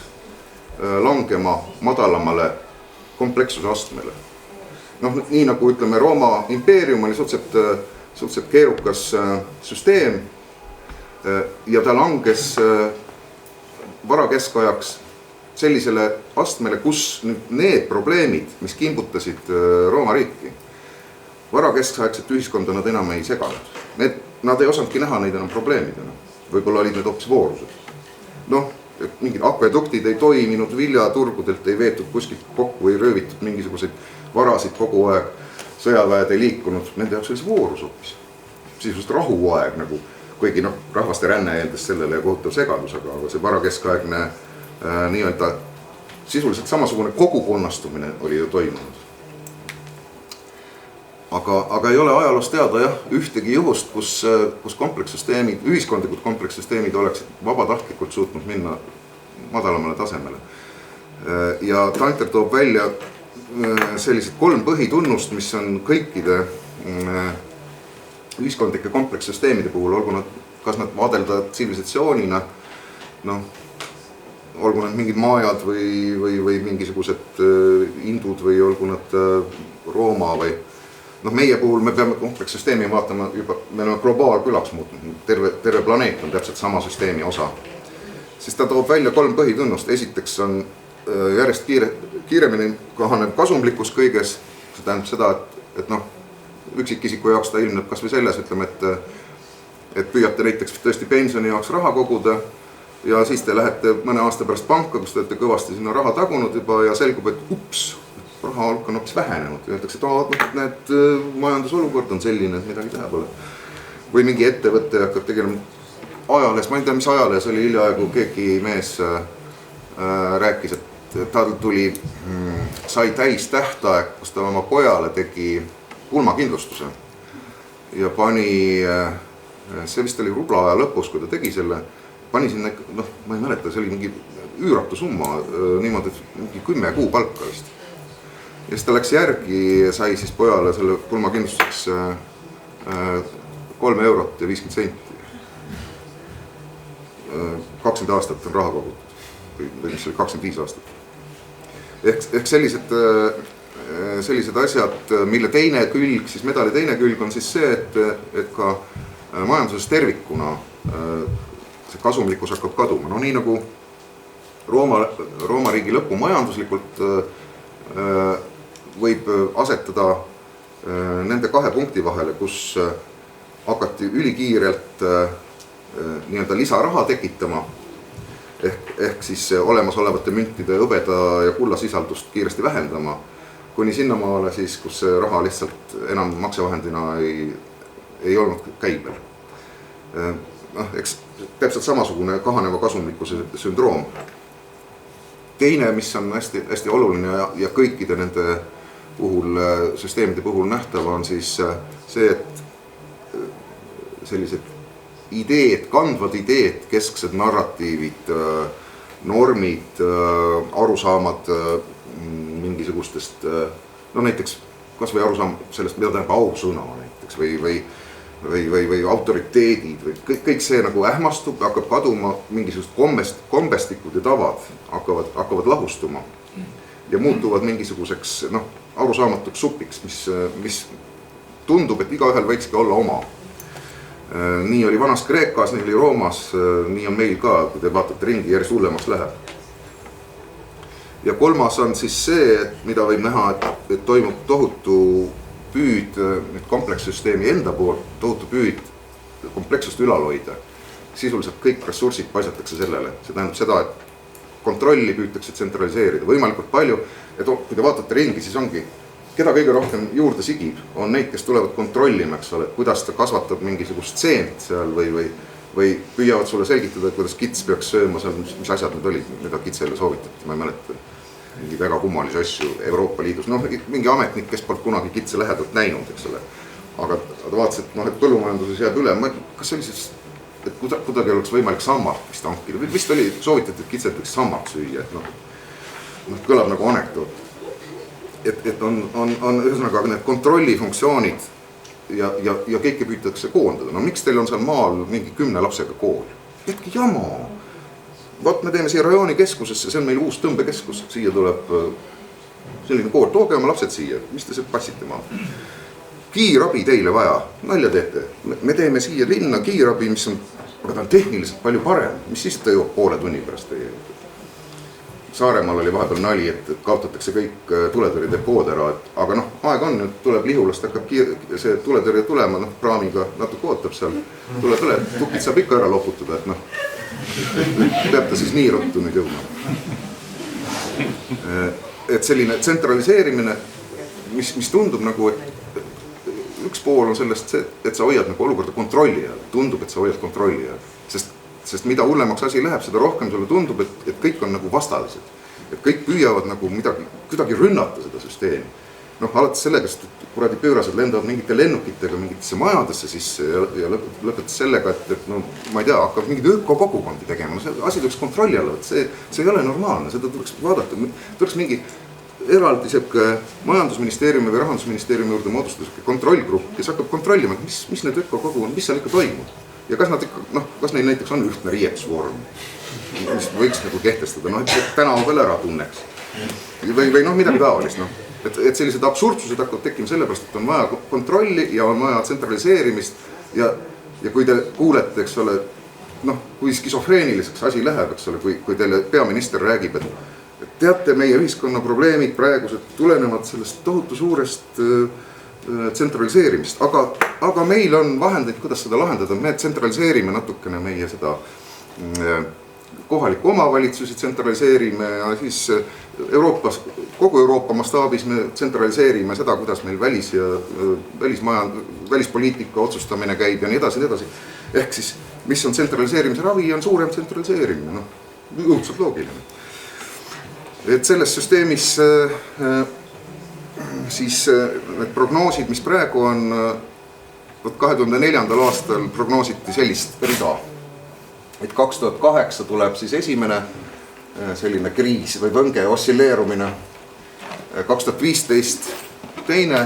langema madalamale komplekssuse astmele. Nii nagu ütleme, Rooma impeerium oli suhteliselt keerukas süsteem ja ta langes varakeskajaks sellisele astmele, kus need probleemid, mis kimbutasid Rooma riiki, varakesksaegset ühiskonda nad enam ei seganud. Nad ei osanudki näha neid enam probleemidena. Võib-olla olid need hoopis voorused. Mingid akveduktid ei toiminud, viljaturgudelt ei veetud kuskilt kokku, ei röövitud mingisuguseid varasid kogu aeg, sõjaväed ei liikunud, nende jaoks oli see voorus hoopis. Sisuliselt rahuaeg, nagu kuigi rahvaste ränne eeldas sellele ja kohutav segadus, aga see varakeskaegne nii-öelda sisuliselt samasugune kogukonnastumine oli ju toimunud. aga ei ole ajaloos teada jah, ühtegi juhust, kus komplekssüsteemid, ühiskondlikud komplekssüsteemid oleksid vabatahtlikult suutnud minna madalamale tasemele. Ja Tanter toob välja sellised 3 põhitunnust, mis on kõikide ühiskondlike komplekssüsteemide puhul, olgu nad, kas nad vaadelda tsivilisatsioonina, olgu nad mingid maajad või mingisugused indud või olgu nad Rooma või meie puhul me peame komplekssüsteemi vaatama juba, me oleme globaalkülaks muutnud, terve planeet on täpselt sama süsteemi osa. Siis ta toob välja 3 põhitunnust, esiteks on järjest kiiremini kahanev kasumlikkus kõiges, see tähendab seda, et üksikisiku jaoks ta ilmneb kas või selles, ütleme, et püüate näiteks tõesti pensioni jaoks raha koguda ja siis te lähete mõne aasta pärast panka, kus te olete kõvasti sinna raha tagunud juba ja selgub, et ups, raha hulk on hoopis vähenenud. Öeldakse, et need majandusolukord on selline, et midagi teha pole. Või mingi ettevõtte hakkab tegelema ajalees, ma ei tea, mis ajalees oli hiljaaegu, keegi mees rääkis, et tal sai täis tähtaeg, kus ta oma pojale tegi pulmakindlustuse ja pani, see vist oli rubla aja lõpus, kui ta tegi selle, pani sinna, ma ei mäleta, see oli mingi üüratu summa, niimoodi, et mingi 10 kuu palka vist. Ja siis ta läks järgi ja sai siis pojale selle pulmakindlustuseks 3 eurot ja 50 senti. 20 aastat on raha kogutud, või mis oli 25 aastat. Ehk sellised asjad, mille teine külg, siis medali teine külg on siis see, et ka majanduses tervikuna see kasumlikkus hakkab kaduma. Nii nagu Rooma riigi lõpu majanduslikult võib asetada nende 2 punkti vahele, kus hakati ülikiirelt nii-öelda lisaraha tekitama, ehk siis olemasolevate müntide hõbeda ja kullasisaldust kiiresti vähendama, kuni sinnamaale siis, kus see raha lihtsalt enam maksevahendina ei olnud käibel. Eks täpselt samasugune kahaneva kasumlikkuse sündroom. Teine, mis on hästi oluline ja kõikide nende puhul, süsteemide puhul nähtav, on siis see, et sellised ideed, kandvad ideed, kesksed narratiivid, normid, arusaamad mingisugustest, näiteks kas või arusaam sellest, mida tähendab ausõna näiteks või autoriteedid või kõik see nagu ähmastub, hakkab kaduma, mingisugust kombestikud ja tavad hakkavad lahustuma ja muutuvad mingisuguseks arusaamatuks supiks, mis tundub, et igaühel võikski olla oma. Nii oli vanas Kreekas, nii oli Roomas, nii on meil ka, kui te vaatate ringi, järjest hullemaks läheb. Ja 3. on siis see, mida võib näha, et toimub tohutu püüd komplekssüsteemi enda poolt, tohutu püüd komplekssust ülal hoida. Sisuliselt kõik ressursid paisatakse sellele. See tähendab seda, et kontrolli püütakse tsentraliseerida võimalikult palju, et kui te vaatate ringi, siis ongi, keda kõige rohkem juurde sigib, on neid, kes tulevad kontrollima, eks ole, kuidas ta kasvatab mingisugust seent seal või püüavad sulle selgitada, kuidas kits peaks sööma seal, mis asjad need olid, mida kitsele soovitati, ma ei mäleta. Mingi väga kummalisi asju Euroopa Liidus, mingi ametnik, kes polnud kunagi kitse lähedalt näinud, eks ole. Aga ta vaatas, et põllumajanduses jääb üle, kas see oli siis, et kuidagi oleks võimalik sammart vist hankida, või vist oli soovitati, et kitsed võiks sammart süüa, et kõlab nagu anekdoot. Et on ühesõnaga need kontrollifunktsioonid ja kõike püütakse koondada. Miks teil on seal maal mingi 10 lapsega kool? Jätki jama! Vaat me teeme siia rajooni keskusesse, see on meil uus tõmbekeskus, siia tuleb selline kool, tooge oma lapsed siia, mis te see passite maal? Kiirabi teile vaja, nalja teete, me teeme siia linna kiirabi, mis on, aga ta on tehniliselt palju parem, mis siis ta jõuab poole tunni pärast teie. Saaremaal oli vahepeal nali, et kaotatakse kõik tuletõrjedepood ära, aga aeg on, nüüd tuleb Lihulast, hakkab see tuletõrje tulema, praamiga natuke ootab seal, tule, tukid saab ikka ära loputada, et peab ta siis nii ruttu nüüd jõudma. Et selline tsentraliseerimine, mis tundub nagu, et üks pool on sellest see, et sa hoiad nagu olukorda kontrolli all, tundub, et sa hoiad kontrolli all, sest mida hullemaks asi läheb, seda rohkem sulle tundub, et kõik on nagu vastalised. Et kõik püüavad nagu kuidagi rünnata seda süsteemi. alates sellega, et kuradi pöörased lendavad mingite lennukitega mingitesse majadesse sisse ja lõpetas sellega, et no ma ei tea, hakkab mingid ökokogukondi tegema, no see asi tuleks kontrolli alla, et see ei ole normaalne, seda tuleks vaadata, tuleks mingi eraldi siuke majandusministeeriumi või rahandusministeeriumi juurde moodustus kontrollgrupp, kes hakkab kontrollima, mis need ökokogukond, mis seal ikka toimub ja kas nad ikka, kas neil näiteks on ühtne riietusvorm, mis võiks nagu kehtestada, et tänavu veel ära tunneks või midagi taolist, et sellised absurdsused hakkavad tekkima sellepärast, et on vaja kontrolli ja on vaja tsentraliseerimist ja kui te kuulete, eks ole, kui skisofreeniliseks asi läheb, eks ole, kui teile peaminister räägib, et teate, meie ühiskonna probleemid praegused tulenevad sellest tohutu suurest tsentraliseerimist, aga meil on vahendeid, kuidas seda lahendada, me tsentraliseerime natukene meie seda kohaliku omavalitsusi tsentraliseerime ja siis Euroopas, kogu Euroopa mastaabis me tsentraliseerime seda, kuidas meil välispoliitika otsustamine käib ja nii edasi. Ehk siis, mis on tsentraliseerimise ravi, on suurem tsentraliseerimine, õudselt loogiline. Et selles süsteemis siis need prognoosid, mis praegu on, 2004. aastal prognoositi sellist rida, et 2008 tuleb siis esimene selline kriis või võnge ossilleerumine, 2015 teine,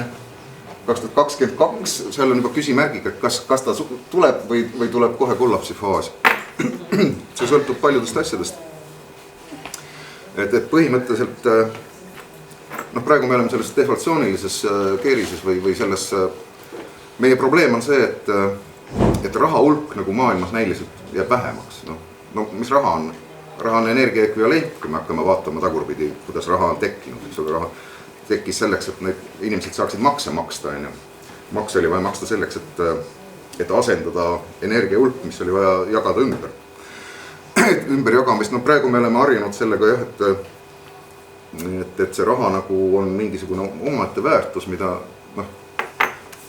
2022, seal on juba küsimärgiga, et kas ta tuleb või tuleb kohe kollapsifaas. See sõltub paljudest asjadest. Et põhimõtteliselt, praegu me oleme selles deflatsioonilises keerises või selles, meie probleem on see, et raha hulk nagu maailmas näiliselt jääb vähemaks. Mis raha on? Raha on energia ekvivalent, kui me hakkame vaatama tagurpidi, kuidas raha on tekkinud. Raha tekkis selleks, et need inimesed saaksid makse maksta. Makse oli vaja maksta selleks, et asendada energia hulk, mis oli vaja jagada ümberjagamist. Praegu me oleme harjunud sellega, et see raha nagu on mingisugune omaette väärtus, mida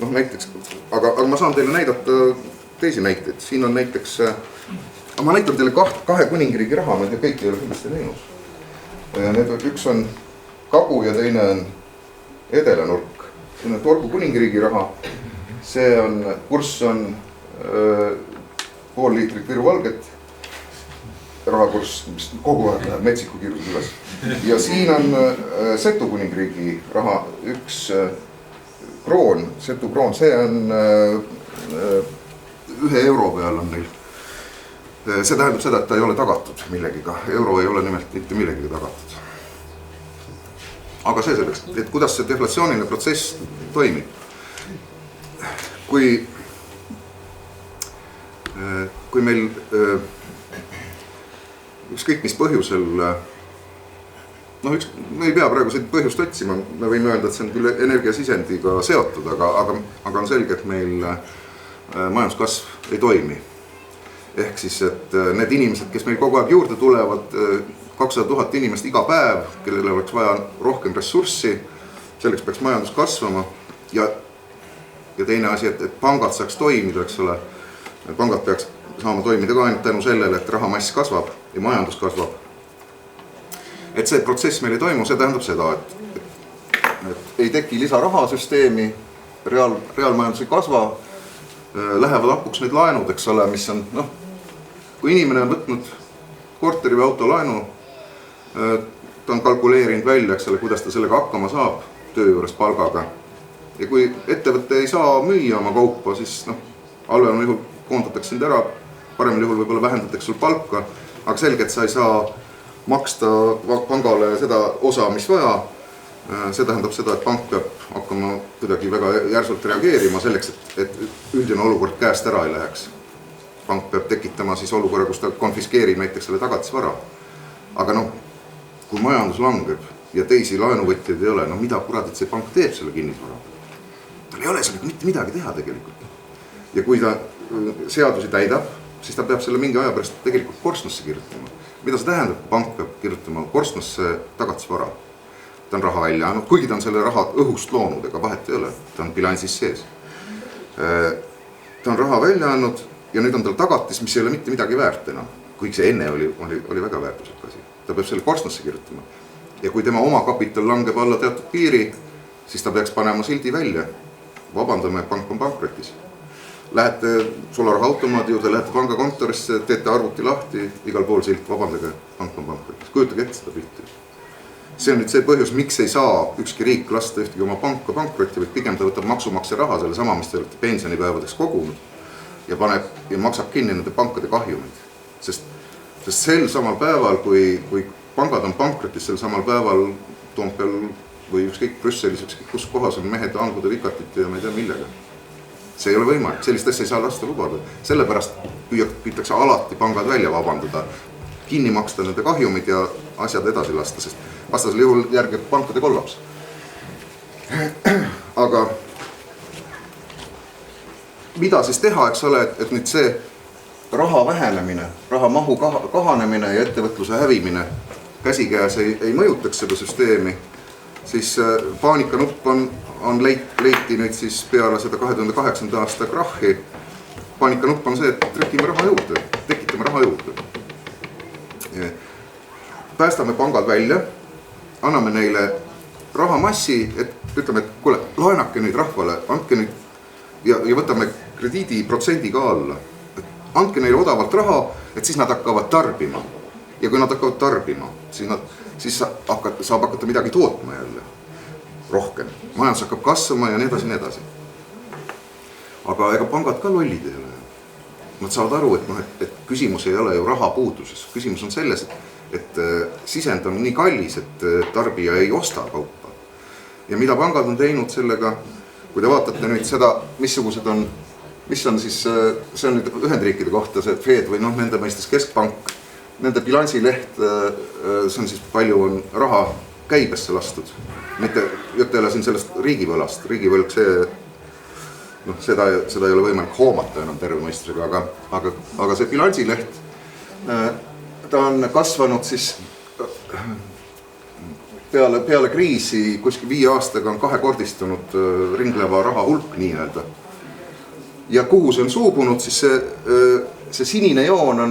näiteks, aga ma saan teile näidata teisi näiteid. Siin on näiteks, ma näitan teile kahe kuningriigi raha, ma kõik ei ole kindlasti näinud. Üks on kagu ja teine on edelanurk. See on Torgu kuningriigi raha. See on, kurss on pool liitrit Viru valget. Rahakurss, mis kogu aeg läheb metsiku kirjus üles. Ja siin on Setu kuningriigi raha, üks kroon, Setu kroon, see on 1 euro peal on neil. See tähendab seda, et ta ei ole tagatud millegiga. Euro ei ole nimelt mitte millegiga tagatud. Aga see selleks, et kuidas see deflatsiooniline protsess toimib. Kui meil ükskõik mis põhjusel, me ei pea praegu seda põhjust otsima, me võime öelda, et see on küll energiasisendiga seotud, aga on selge, et meil majanduskasv ei toimi. Ehk siis, et need inimesed, kes meil kogu aeg juurde tulevad, 200 000 inimest iga päev, kellele oleks vaja rohkem ressurssi, selleks peaks majandus kasvama ja teine asi, et pangad saaks toimida, eks ole, pangad peaks saama toimida ka ainult tänu sellele, et rahamass kasvab ja majandus kasvab. Et see protsess meil ei toimu, see tähendab seda, et ei teki lisarahasüsteemi, reaalmajandus ei kasva, lähevad apuks need laenud, eks ole, mis on, kui inimene on võtnud korteri või auto laenu, ta on kalkuleerinud välja, eks ole, kuidas ta sellega hakkama saab töö juures palgaga. Ja kui ettevõtte ei saa müüa oma kaupa, siis halvemal juhul koondatakse sind ära, paremal juhul võib-olla vähendatakse sul palka, aga selge, et sa ei saa maksta pangale seda osa, mis vaja. See tähendab seda, et pank peab hakkama kuidagi väga järsult reageerima selleks, et üldine olukord käest ära ei läheks. Pank peab tekitama siis olukorra, kus ta konfiskeerib näiteks selle tagatisvara. Aga kui majandus langeb ja teisi laenuvõtjaid ei ole, mida kuradit see pank teeb selle kinnisvara? Tal ei ole sellega mitte midagi teha tegelikult. Ja kui ta seadusi täidab, siis ta peab selle mingi aja pärast tegelikult korstnasse kirjutama. Mida see tähendab, kui pank peab kirjutama korstnasse tagatisvara? Ta on raha välja andnud, kuigi ta on selle raha õhust loonud, ega vahet ei ole, ta on bilansis sees. Ta on raha välja andnud ja nüüd on tal tagatis, mis ei ole mitte midagi väärt enam. Kuigi see enne oli väga väärtuslik asi. Ta peab selle korstnasse kirjutama. Ja kui tema oma kapital langeb alla teatud piiri, siis ta peaks panema sildi välja. Vabandame, pank on pankrotis. Lähete sularahaautomaadi juurde, lähete pangakontorisse, teete arvuti lahti, igal pool silt, vabandage, pank on pankrotis. Kujutage ette seda pilti. See on nüüd see põhjus, miks ei saa ükski riik lasta ühtegi oma panka pankrotti, vaid pigem ta võtab maksumaksja raha selle sama, mis te olete pensionipäevadeks kogunud ja maksab kinni nende pankade kahjumid. Sest sel samal päeval, kui pangad on pankrotis, sel samal päeval Toompeal või ükskõik Brüsselis, ükskõik kus kohas on mehed angude vikatite ja ma ei tea millega. See ei ole võimalik, sellist asja ei saa lasta lubada. Sellepärast püütakse alati pangad välja vabandada, kinni maksta nende kahjumid ja asjad edasi lasta, sest vastasel juhul järgib pankade kollaps. Aga mida siis teha, eks ole, et nüüd see raha vähenemine, raha mahu kahanemine ja ettevõtluse hävimine käsikäes ei mõjutaks seda süsteemi, siis paanikanupp on leiti nüüd siis peale seda 2008. aasta krahhi. Paanikanupp on see, et trükime raha juurde, tekitame raha juurde. Päästame pangad välja, anname neile rahamassi, et ütleme, et kuule, laenake nüüd rahvale, andke nüüd ja võtame krediidiprotsendi ka alla. Andke neile odavalt raha, et siis nad hakkavad tarbima. Ja kui nad hakkavad tarbima, siis saab hakata midagi tootma jälle rohkem. Majandus hakkab kasvama ja nii edasi, nii edasi. Aga ega pangad ka lollid ei ole. Nad saavad aru, et küsimus ei ole ju raha puuduses. Küsimus on selles, et sisend on nii kallis, et tarbija ei osta kaupa. Ja mida pangad on teinud sellega, kui te vaatate nüüd seda, mis on siis, see on nüüd Ühendriikide kohta, see Fed või nende mõistes keskpank, nende bilansileht, see on siis palju on raha käibesse lastud. Mitte jutt ei ole siin sellest riigivõlast, riigivõlg seda ei ole võimalik hoomata enam terve mõistusega, aga see bilansileht, ta on kasvanud siis peale kriisi kuskil 5 aastaga on kahekordistunud ringleva raha hulk nii-öelda. Ja kuhu see on suubunud, siis see sinine joon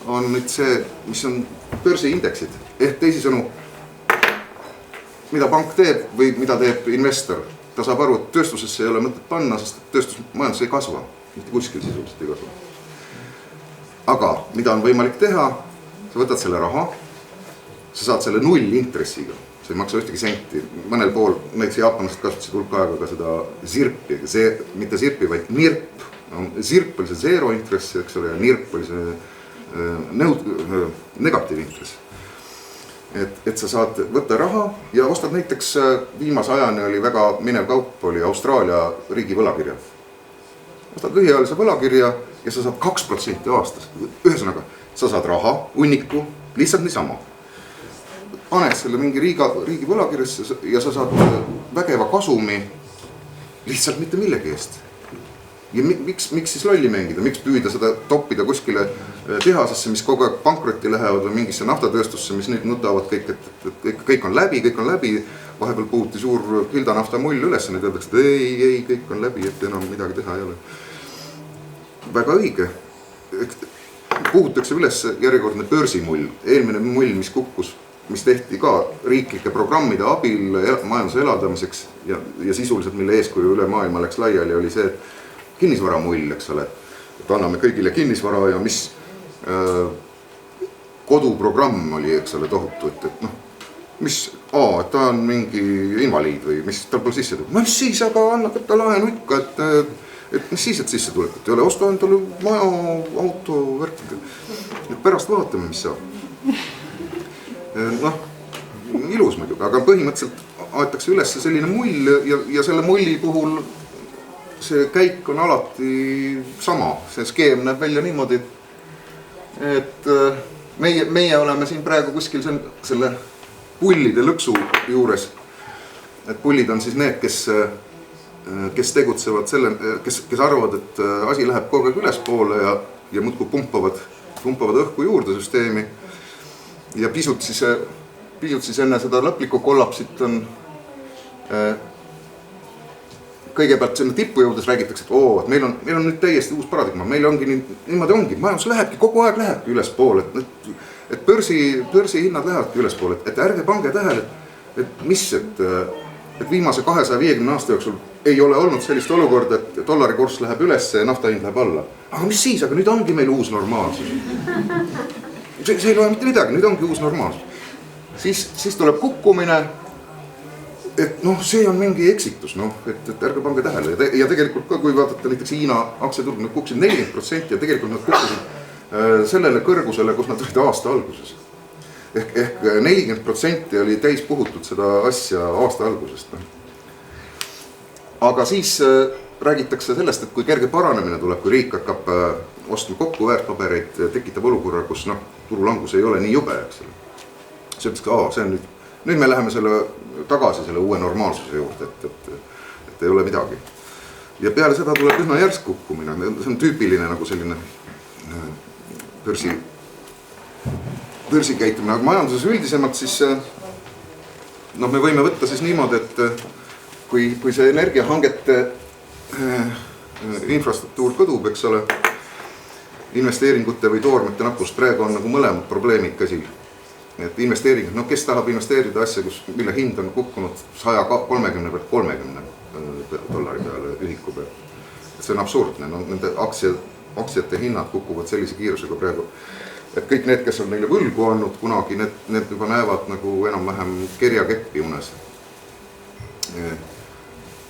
on nüüd see, mis on börsiindeksid. Ehk teisisõnu, mida pank teeb või mida teeb investor. Ta saab aru, et tööstusesse ei ole mõtet panna, sest tööstusmajandus ei kasva. Mitte kuskil sisuliselt ei kasva. Aga mida on võimalik teha? Sa võtad selle raha, sa saad selle 0 intressiga. See ei maksa ühtegi senti. Mõnel pool, näiteks jaapanlased kasutasid hulk aega ka seda zirpi, mitte zirpi, vaid nirp. Zirp oli see zero intress, eks ole, ja nirp oli see negatiivintress. Et sa saad võtta raha ja ostad näiteks viimase ajani oli väga minev kaup, oli Austraalia riigi võlakirja. Ostad lühiajalise võlakirja ja sa saad 2% aastas. Ühesõnaga, sa saad raha, hunniku, lihtsalt niisama. Paned selle mingi riigi võlakirjasse ja sa saad vägeva kasumi lihtsalt mitte millegi eest. Ja miks siis lolli mängida, miks püüda seda toppida kuskile tehasesse, mis kogu aeg pankrotti lähevad või mingisse naftatööstusse, mis nüüd nutavad kõik, et kõik on läbi, vahepeal puhuti suur Hilda nafta mull üles, nüüd öeldakse, et ei, kõik on läbi, et enam midagi teha ei ole. Väga õige. Puhutakse üles järjekordne börsimull, eelmine mull, mis kukkus, mis tehti ka riiklike programmide abil majanduse elavdamiseks ja sisuliselt, mille eeskuju üle maailma läks laiali, oli see kinnisvara mull, eks ole, et anname kõigile kinnisvara ja mis koduprogramm oli, eks ole, tohutu, et mis, et ta on mingi invaliid või mis tal pole sisse tulnud. Mis siis, aga annab ta laenu ikka, et mis siis, et sisse tulekut ei ole, osta endale maja, auto, värk. Pärast vaatame, mis saab. Ilus muidugi, aga põhimõtteliselt aetakse üles selline mull ja selle mulli puhul see käik on alati sama. See skeem näeb välja niimoodi, et meie oleme siin praegu kuskil selle pullide lõksu juures. Et pullid on siis need, kes tegutsevad kes arvavad, et asi läheb kogu aeg ülespoole ja muudkui pumpavad õhku juurde süsteemi. Ja pisut siis enne seda lõplikku kollapsit on kõigepealt selle tippu jõudes räägitakse, et meil on nüüd täiesti uus paradigma, meil ongi niimoodi ongi, majandus lähebki, kogu aeg lähebki ülespoole, et börsi hinnad lähevadki ülespoole, et ärge pange tähele, et et viimase 250 aasta jooksul ei ole olnud sellist olukorda, et dollari kurss läheb üles ja nafta hind läheb alla. Aga mis siis, aga nüüd ongi meil uus normaalsus. See ei loe mitte midagi, nüüd ongi uus normaalsus. Siis tuleb kukkumine, et noh, see on mingi eksitus, et ärge pange tähele. Ja tegelikult ka, kui vaadata näiteks Hiina aktsiaturg, nad kukkusid 40% ja tegelikult nad kukkusid sellele kõrgusele, kus nad olid aasta alguses. Ehk 40% oli täis puhutud seda asja aasta algusest. Aga siis räägitakse sellest, et kui kerge paranemine tuleb, kui riik hakkab ostma kokku väärtpabereid, tekitab olukorra, kus turulangus ei ole nii jube, eks ole. See ütles ka, see on nüüd me läheme tagasi selle uue normaalsuse juurde, et ei ole midagi. Ja peale seda tuleb üsna järsk kukkumine, see on tüüpiline nagu selline börsikäitumine, aga majanduses üldisemalt siis me võime võtta siis niimoodi, et kui see energiahangete infrastruktuur kõdub, eks ole, investeeringute või toormete nappust, praegu on nagu mõlemad probleemid käsil. Et investeeringud, kes tahab investeerida asja, mille hind on kukkunud 130 pealt 30 dollari peale ühiku peale. See on absurdne, nende aktsiate hinnad kukuvad sellise kiirusega praegu. Et kõik need, kes on neile võlgu olnud kunagi, need juba näevad nagu enam-vähem kerjakeppi unes.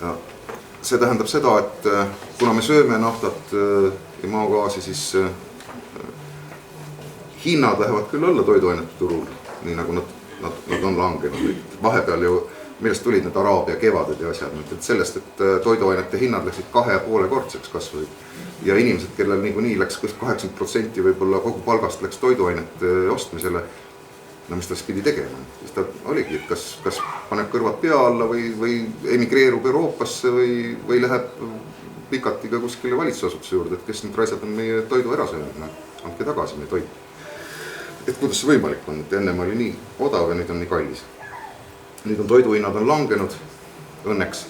Ja see tähendab seda, et kuna me sööme naftat ja maagaasi, siis hinnad lähevad küll alla toiduainete turul, nii nagu nad on langenud. Vahepeal ju, millest tulid need Araabia kevaded ja asjad, et sellest, et toiduainete hinnad läksid 2,5 kordseks kasvasid. Ja inimesed, kellel nii läks 80% võib-olla kogu palgast läks toiduainete ostmisele, mis ta siis pidi tegema. Siis ta oligi, et kas paneb kõrvad pea alla või emigreerub Euroopasse või läheb pikati ka kuskile valitsusasutuse juurde, et kes need raisad on meie toidu ära söönud, andke tagasi meie toit. Et kuidas see võimalik on, et ennem oli nii odav ja nüüd on nii kallis. Nüüd on toiduhinnad on langenud, õnneks,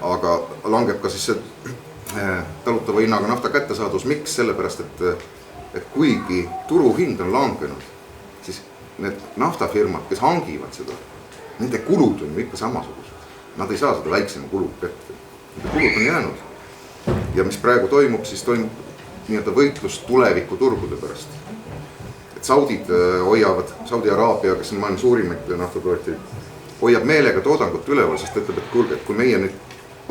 aga langeb ka siis see talutava hinnaga nafta kättesaadus. Miks? Sellepärast, et kuigi turuhind on langenud, siis need naftafirmad, kes hangivad seda, nende kulud on ikka samasugused. Nad ei saa seda väiksema kulud kätte. Nende kulud on jäänud. Ja mis praegu toimub, siis toimub nii-öelda võitlus tuleviku turgude pärast. Et Saudid hoiavad, Saudi Araabia, kes on maailma suurimaid naftatootjaid, hoiab meelega toodangut üleval, sest ütleb, et kuulge, et kui meie nüüd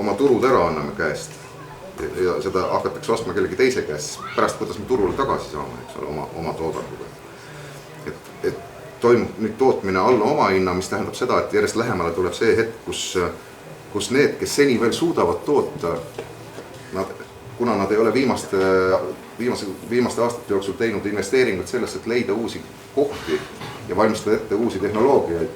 oma turud ära anname käest ja seda hakatakse ostma kellegi teise käest, siis pärast kuidas me turule tagasi saame, eks ole, oma toodanguga. Et toimub nüüd tootmine alla oma hinna, mis tähendab seda, et järjest lähemale tuleb see hetk, kus need, kes seni veel suudavad toota, kuna nad ei ole viimaste aastate jooksul teinud investeeringut sellesse, et leida uusi kohti ja valmistada ette uusi tehnoloogiaid,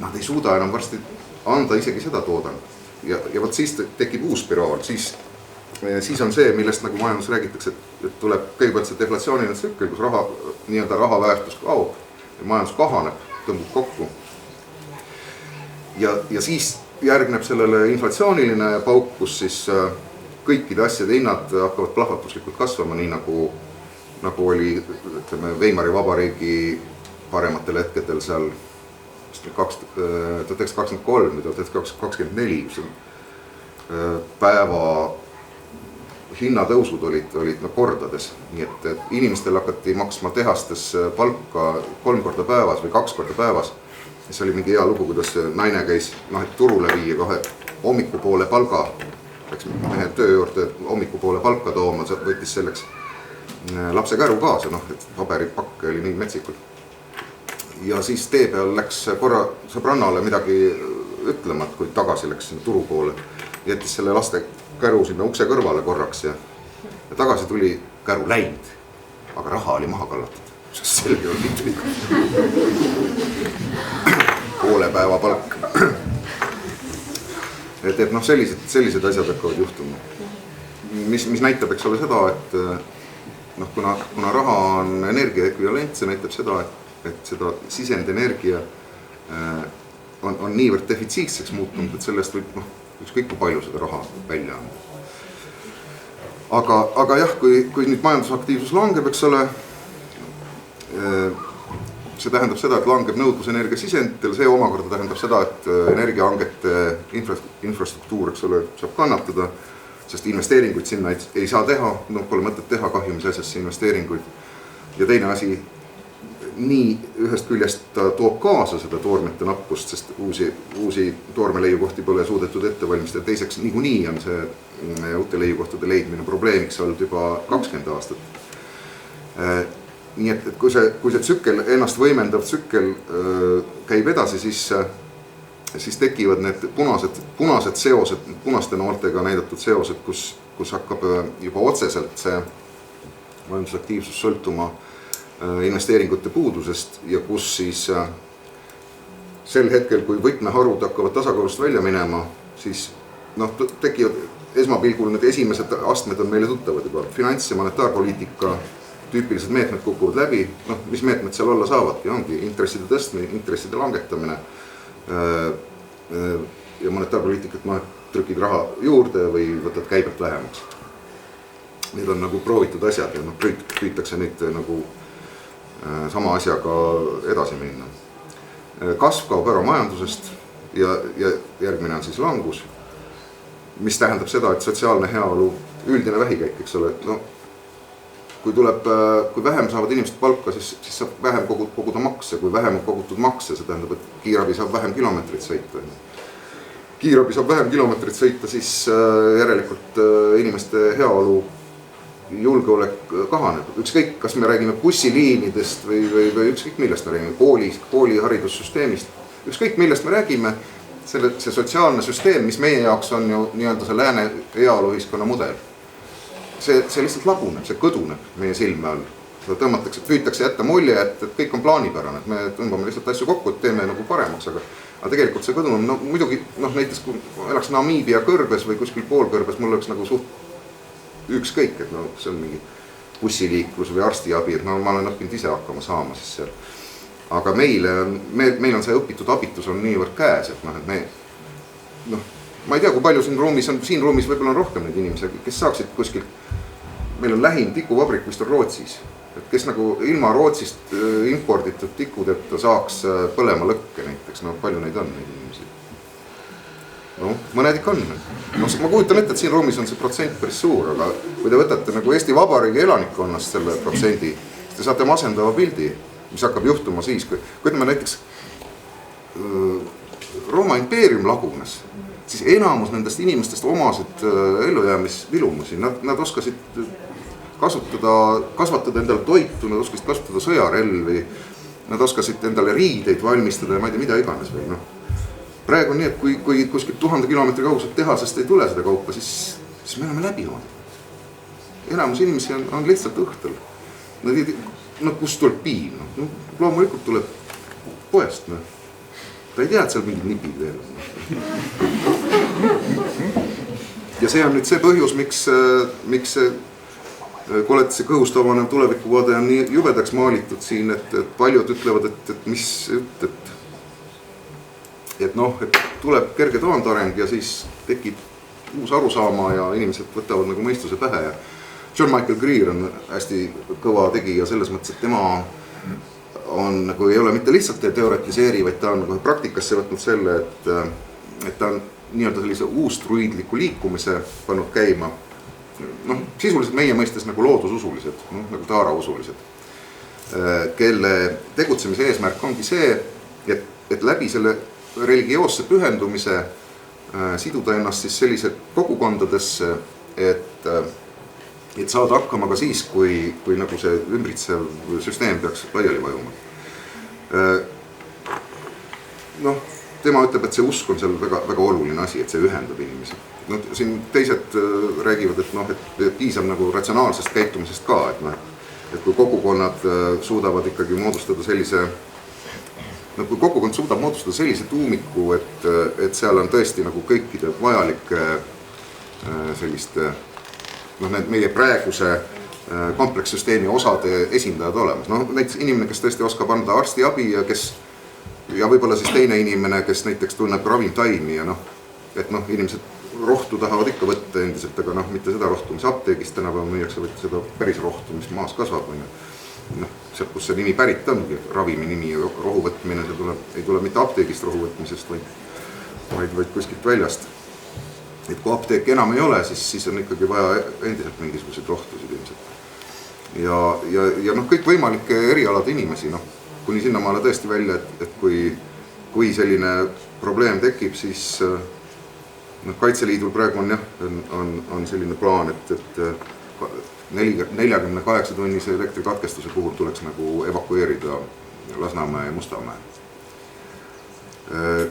nad ei suuda enam varsti anda isegi seda toodangut. Ja võt siis tekib uus spiraal, siis on see, millest nagu majandus räägitakse, et tuleb kõigepealt see deflatsiooniline tsükkel, kus raha väärtus kaob ja majandus kahaneb, tõmbub kokku. Ja siis järgneb sellele inflatsiooniline pauk, kus siis kõikide asjade hinnad hakkavad plahvatuslikult kasvama, nii nagu oli Weimari vabariigi parematel hetkedel seal 1923 või 1924, päeva hinnatõusud olid kordades, nii et inimestel hakati maksma tehastes palka 3 korda päevas või 2 korda päevas. See oli mingi hea lugu, kuidas naine käis turule viia kohe hommikupoole palga, läks mehe töö juurde hommikupoole palka tooma, võttis selleks lapse käru kaasa, et paberipakke oli nii metsikult. Ja siis tee peal läks korra sõbrannale midagi ütlema, kui tagasi läks sinna turu poole. Jättis selle laste käru sinna ukse kõrvale korraks ja tagasi tuli käru läinud, aga raha oli maha kallatud. Selge on mitte poole päeva palk. Et sellised asjad hakkavad juhtuma. Mis näitab, eks ole seda, et kuna raha on energia ekvivalent, see näitab seda, et seda sisendenergia on niivõrd defitsiitseks muutunud, et sellest võib ükskõik kui palju seda raha välja anda. Aga jah, kui nüüd majandusaktiivsus langeb, eks ole, see tähendab seda, et langeb nõudlus energiasisenditele, see omakorda tähendab seda, et energiahangete infrastruktuur, eks ole, saab kannatada, sest investeeringuid sinna ei saa teha, pole mõtet teha kahjumis asjasse investeeringuid. Ja teine asi, nii ühest küljest ta toob kaasa seda toormete nappust, sest uusi toormeleiukohti pole suudetud ette valmistada. Teiseks, niikuinii on see uute leiukohtade leidmine probleemiks olnud juba 20 aastat. Nii et kui see tsükkel, ennast võimendav tsükkel käib edasi, siis tekivad need punased seosed, punaste noortega näidatud seosed, kus hakkab juba otseselt see majandusaktiivsus sõltuma investeeringute puudusest ja kus siis sel hetkel, kui võtmeharud hakkavad tasakaalust välja minema, siis tekivad esmapilgul need esimesed astmed on meile tuttavad juba. Finants- ja monetaarpoliitika tüüpilised meetmed kukuvad läbi, mis meetmed seal olla saavadki, ongi intresside tõstmine, intresside langetamine ja monetaarpoliitikat trükid raha juurde või võtad käibet vähemaks. Need on nagu proovitud asjad ja püütakse neid nagu sama asjaga edasi minna. Kasv kaob ära majandusest ja järgmine on siis langus, mis tähendab seda, et sotsiaalne heaolu, üldine vähikäik, eks ole, kui vähem saavad inimesed palka, siis saab vähem koguda makse, kui vähem on kogutud makse, see tähendab, et kiirabi saab vähem kilomeetrit sõita. Kiirabi saab vähem kilomeetrit sõita, siis järelikult inimeste heaolu julgeolek kahaneb. Ükskõik, kas me räägime bussiliinidest või ükskõik millest me räägime, kooli haridussüsteemist, ükskõik millest me räägime, see sotsiaalne süsteem, mis meie jaoks on ju nii-öelda see lääne heaoluühiskonna mudel. See lihtsalt laguneb, see kõduneb meie silme all. Püütakse jätta mulje, et kõik on plaanipärane, et me tõmbame lihtsalt asju kokku, et teeme nagu paremaks, aga tegelikult see kõduneb, muidugi näiteks kui elaks Namiibia kõrbes või kuskil poolkõrbes, mul oleks nagu suht ükskõik, et see on mingi bussiliiklus või arstiabi, et ma olen õppinud ise hakkama saama siis seal. Aga meil on see õpitud abitus on niivõrd käes, et ma ei tea, kui palju siin ruumis võib-olla on rohkem neid inimesi, kes saaksid kuskil, meil on lähim tikuvabrik vist on Rootsis, et kes nagu ilma Rootsist imporditud tikudeta saaks põlema lõkke näiteks, palju neid on neid inimesi? Mõned ikka on. Ma kujutan ette, et siin ruumis on see protsent päris suur, aga kui te võtate nagu Eesti Vabariigi elanikkonnast selle protsendi, siis te saate masendava pildi, mis hakkab juhtuma siis, kui ütleme näiteks Rooma impeerium lagunes, siis enamus nendest inimestest omasid ellujäämisvilumusi, nad oskasid kasvatada endale toitu, nad oskasid kasutada sõjarelvi, nad oskasid endale riideid valmistada ja ma ei tea, mida iganes või Praegu on nii, et kui kuskil 1000 kilomeetri kauguselt tehasest ei tule seda kaupa, siis me oleme läbi olnud. Enamus inimesi on lihtsalt õhtul. Kust tuleb piim? Loomulikult tuleb poest. Ta ei tea, et seal mingid nipid veel. Ja see on nüüd see põhjus, miks see koletise kõhust avanev tulevikuvaade on nii jubedaks maalitud siin, et paljud ütlevad, et mis ütled, et tuleb kerge taandareng ja siis tekib uus arusaama ja inimesed võtavad nagu mõistuse pähe ja John Michael Greer on hästi kõva tegija selles mõttes, et tema on nagu ei ole mitte lihtsalt teoretiseeri, vaid ta on nagu praktikasse võtnud selle, et ta on nii-öelda sellise uustruidliku liikumise pannud käima. Sisuliselt meie mõistes nagu loodususulised, nagu taarausulised, kelle tegutsemise eesmärk ongi see, et läbi selle religioosse pühendumise siduda ennast siis sellise kogukondadesse, et saada hakkama ka siis, kui nagu see ümbritsev süsteem peaks laiali vajuma. Tema ütleb, et see usk on seal väga, väga oluline asi, et see ühendab inimesi. Siin teised räägivad, et piisab nagu ratsionaalsest käitumisest ka, et kui kogukonnad suudavad ikkagi moodustada sellise kui kogukond suudab moodustada sellise tuumiku, et seal on tõesti nagu kõikide vajalike selliste meie praeguse komplekssüsteemi osade esindajad olemas. Näiteks inimene, kes tõesti oskab anda arstiabi ja võib-olla siis teine inimene, kes näiteks tunneb ravimtaimi ja inimesed rohtu tahavad ikka võtta endiselt, aga mitte seda rohtu, mis apteegist tänapäeval müüakse, vaid seda päris rohtu, mis maas kasvab. sealt, kus see nimi pärit ongi, ravimi nimi, rohu võtmine, see ei tule mitte apteegist rohu võtmisest, vaid kuskilt väljast. Et kui apteeki enam ei ole, siis on ikkagi vaja endiselt mingisuguseid rohtusid ilmselt. Ja kõik võimalike erialade inimesi, kuni sinnamaale tõesti välja, et kui selline probleem tekib, siis Kaitseliidul praegu on selline plaan, et 48-tunnise elektrikatkestuse puhul tuleks nagu evakueerida Lasnamäe ja Mustamäe.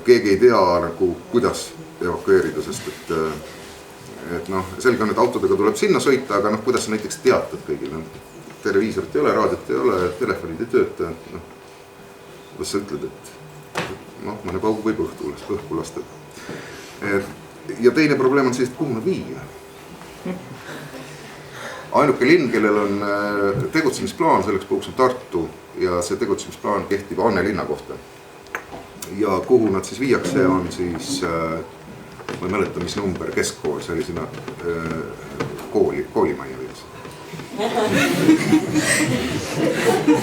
Keegi ei tea nagu, kuidas evakueerida, sest et selge on, et autodega tuleb sinna sõita, aga kuidas sa näiteks teatad kõigile? Televiisorit ei ole, raadiot ei ole, telefonid ei tööta. Kuidas sa ütled, et mõne paugu võib õhku lasta. Ja teine probleem on siis, et kuhu nad viia. Ainuke linn, kellel on tegutsemisplaan selleks puhuks on Tartu ja see tegutsemisplaan kehtib Anne linna kohta. Ja kuhu nad siis viiakse on siis, ma ei mäleta, mis number, keskkool, see oli sinna koolimajja viiakse.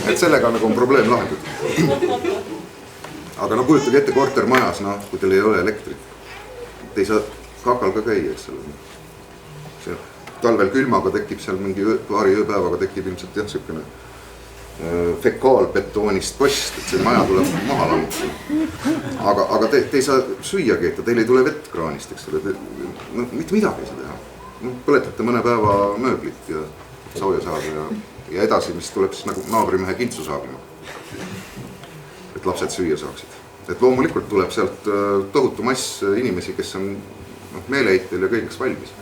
Et sellega on probleem lahendatud. Aga kujutage ette kortermajas, kui teil ei ole elektrit. Te ei saa kakal ka käia, eks selle. Talvel külmaga tekib seal mingi paari ööpäevaga tekib ilmselt sihukene fekaalbetoonist post, et see maja tuleb maha lammutada. Aga te ei saa süüa keeta, teil ei tule vett kraanist, eks ole. Mitte midagi ei saa teha. Põletate mõne päeva mööblit ja sooja saada ja edasi, mis tuleb siis nagu naabrimehe kintsu saagima. Et lapsed süüa saaksid. Et loomulikult tuleb sealt tohutu mass inimesi, kes on meeleheitel ja kõigeks valmis.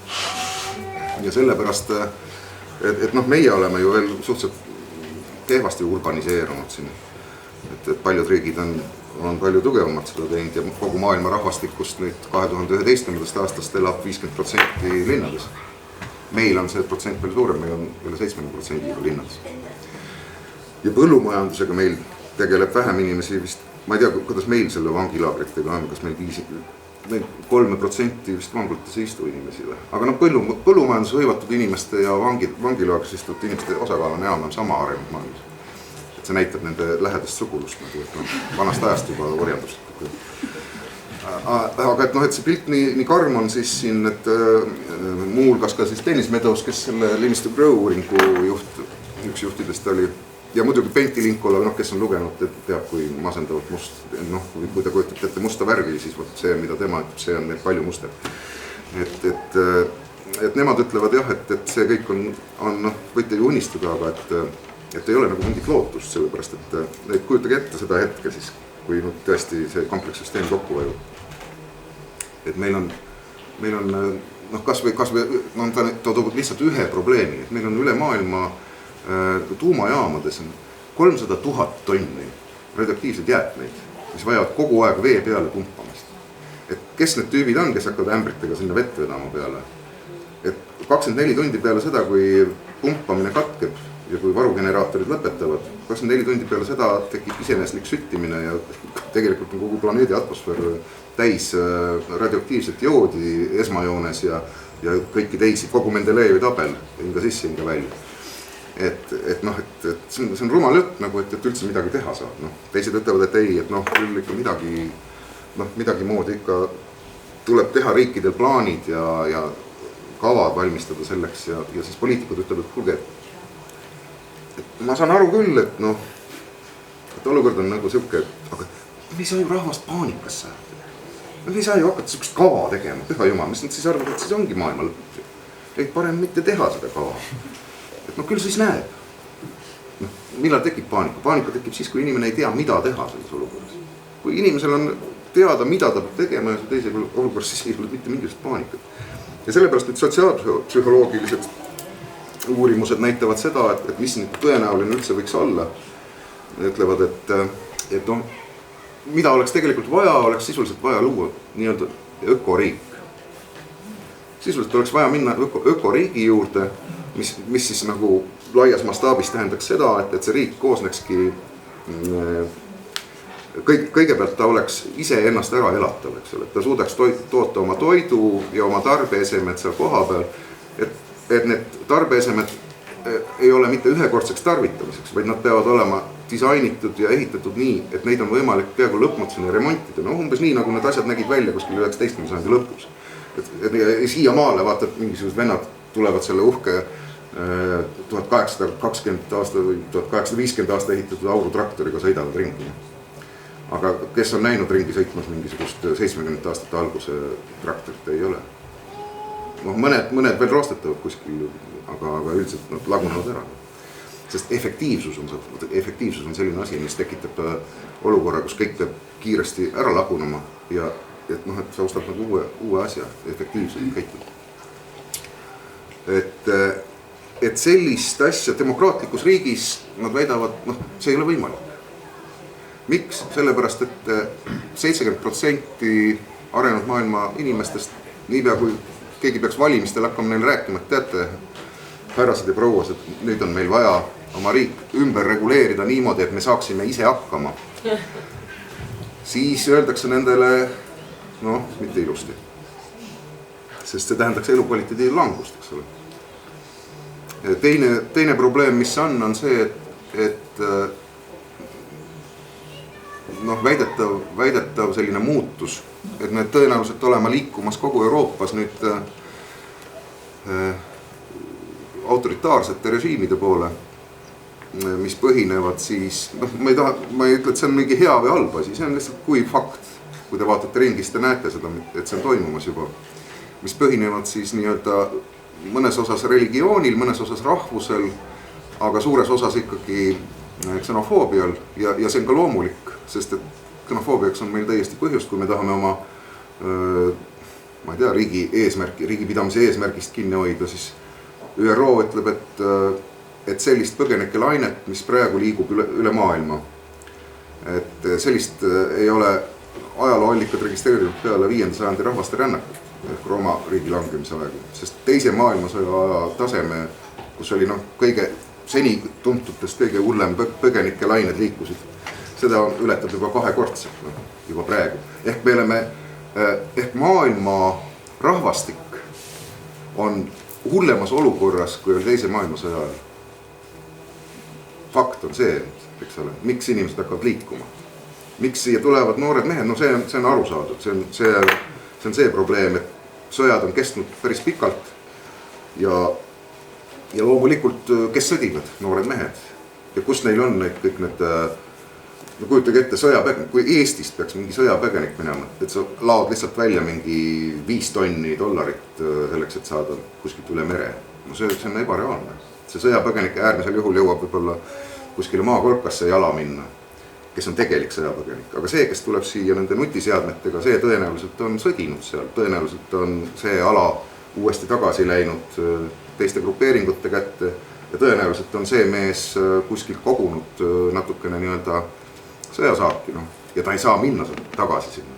Ja sellepärast, et meie oleme ju veel suhteliselt kehvasti urbaniseerunud siin. Et paljud riigid on palju tugevamalt seda teinud ja kogu maailma rahvastikust nüüd 2011. aastast elab 50% linnades. Meil on see protsent palju suurem, meil on üle 70% linnades. Ja põllumajandusega meil tegeleb vähem inimesi vist, ma ei tea, kuidas meil selle vangilaagritega on, kas meil 3% vist vanglates istu inimesi või. Aga põllumajandus hõivatud inimeste ja vangilaagris istuvate inimeste osakaal on enam sama arenenud maailmas. Et see näitab nende lähedast sugulust, et vanast ajast juba orjanduslik. Aga et see pilt nii karm on siis siin, et muuhulgas ka siis Dennis Meadows, kes selle Linnistu Grow uuringu üks juhtidest oli. Ja muidugi Pentti Linkola, kes on lugenud, teab kui masendavalt must, kui ta kujutab ette musta värvi, siis see, mida tema ütleb, see on meil palju mustem. Et nemad ütlevad jah, et see kõik on võite ju unistada, aga et ei ole nagu mingit lootust, sellepärast, et kujutage ette seda hetke siis, kui tõesti see komplekssüsteem kokku vajub. Et meil on kas või ta toob lihtsalt ühe probleemi, et meil on üle maailma tuumajaamades on 300 000 tonni radioaktiivseid jäätmeid, mis vajavad kogu aeg vee peale pumpamist. Et kes need tüübid on, kes hakkavad ämbritega sinna vett vedama peale? Et 24 tundi peale seda, kui pumpamine katkeb ja kui varugeneraatorid lõpetavad, 24 tundi peale seda tekib iseeneslik süttimine ja tegelikult on kogu planeedi atmosfäär täis radioaktiivset joodi esmajoones ja kõiki teisi, kogu Mendelejevi tabel, hinga sisse, hinga välja. Et see on rumal jutt, et üldse midagi teha saab. Teised ütlevad, et ei, et küll ikka midagi moodi ikka tuleb teha riikidel plaanid ja kavad valmistada selleks ja siis poliitikud ütlevad, et kuulge, et ma saan aru küll, et olukord on nagu siuke, aga me ei saa ju rahvast paanikasse. Me ei saa ju hakata siukest kava tegema, püha jumal, mis nad siis arvad, et siis ongi maailma lõpp. Et parem mitte teha seda kava. Et küll siis näeb. Millal tekib paanika? Paanika tekib siis, kui inimene ei tea, mida teha selles olukorras. Kui inimesel on teada, mida ta peab tegema ja teise olukorras, siis ei ole mitte mingisugust paanikat. Ja sellepärast nüüd sotsiaalpsühholoogilised uurimused näitavad seda, et mis nüüd tõenäoline üldse võiks olla. Ütlevad, et mida oleks tegelikult vaja, oleks sisuliselt vaja luua nii-öelda ökoriik. Sisuliselt oleks vaja minna ökoriigi juurde, mis siis nagu laias mastaabis tähendaks seda, et see riik koosnekski, kõigepealt ta oleks ise ennast ära elatav, eks ole, et ta suudaks toota oma toidu ja oma tarbeesemed seal koha peal, et need tarbeesemed ei ole mitte ühekordseks tarvitamiseks, vaid nad peavad olema disainitud ja ehitatud nii, et neid on võimalik peaaegu lõpmatuseni remontida. No umbes nii, nagu need asjad nägid välja kuskil 19. sajandi lõpus. Et siiamaale vaatad, mingisugused vennad tulevad selle uhke 1820 aasta või 1850 aasta ehitatud aurutraktoriga sõidavad ringi. Aga kes on näinud ringi sõitmas mingisugust 70. aastate alguse traktorit, ei ole. No, mõned veel roostetavad kuskil, aga üldiselt nad lagunevad ära. Sest efektiivsus on selline asi, mis tekitab olukorra, kus kõik peab kiiresti ära lagunema ja et sa ostad nagu uue asja, efektiivselt käitud. Et sellist asja demokraatlikus riigis nad väidavad, see ei ole võimalik. Miks? Sellepärast, et 70% arenenud maailma inimestest, niipea kui keegi peaks valimistel hakkama neile rääkima, et teate, härrased ja prouas, et nüüd on meil vaja oma riik ümber reguleerida niimoodi, et me saaksime ise hakkama. Siis öeldakse nendele, mitte ilusti. Sest see tähendaks elukvaliteedi langust, eks ole. Teine probleem, mis on see, et väidetav selline muutus, et me tõenäoliselt olema liikumas kogu Euroopas nüüd autoritaarsete režiimide poole, mis põhinevad siis, ma ei ütle, et see on mingi hea või halb asi, see on lihtsalt kui fakt. Kui te vaatate ringist ja näete seda, et see on toimumas juba, mis põhinevad siis nii-öelda mõnes osas religioonil, mõnes osas rahvusel, aga suures osas ikkagi ksenofoobial ja see on ka loomulik, sest et ksenofoobiaks on meil täiesti põhjust, kui me tahame oma riigipidamise eesmärgist kinni hoida, siis ÜRO ütleb, et sellist põgenike lainet, mis praegu liigub üle maailma, et sellist ei ole ajalooallikad registreerinud peale 5. sajandi rahvaste rännakut ehk Rooma riigi langemise aegu, sest teise maailmasõja taseme, kus oli kõige seni tuntutest kõige hullem põgenike lained liikusid, seda ületab juba kahekordselt juba praegu. Ehk maailma rahvastik on hullemas olukorras, kui oli teise maailmasõja ajal. Fakt on see, eks ole, miks inimesed hakkavad liikuma. Miks siia tulevad noored mehed? See on arusaadud, see on see probleem, et sõjad on kestnud päris pikalt ja loomulikult, kes sõdivad? Noored mehed. Ja kus neil on kõik need, kujutage ette sõjapõgenik, kui Eestist peaks mingi sõjapõgenik minema, et sa laod lihtsalt välja mingi 5 tonni dollarit selleks, et saada kuskilt üle mere. See on ebareaalne. See sõjapõgenik äärmisel juhul jõuab võib-olla kuskile maakolkasse jala minna, kes on tegelik sõjapõgenik. Aga see, kes tuleb siia nende nutiseadmetega, see tõenäoliselt on sõdinud seal. Tõenäoliselt on see ala uuesti tagasi läinud teiste grupeeringute kätte ja tõenäoliselt on see mees kuskilt kogunud natukene nii-öelda sõjasaaki ja ta ei saa minna tagasi sinna.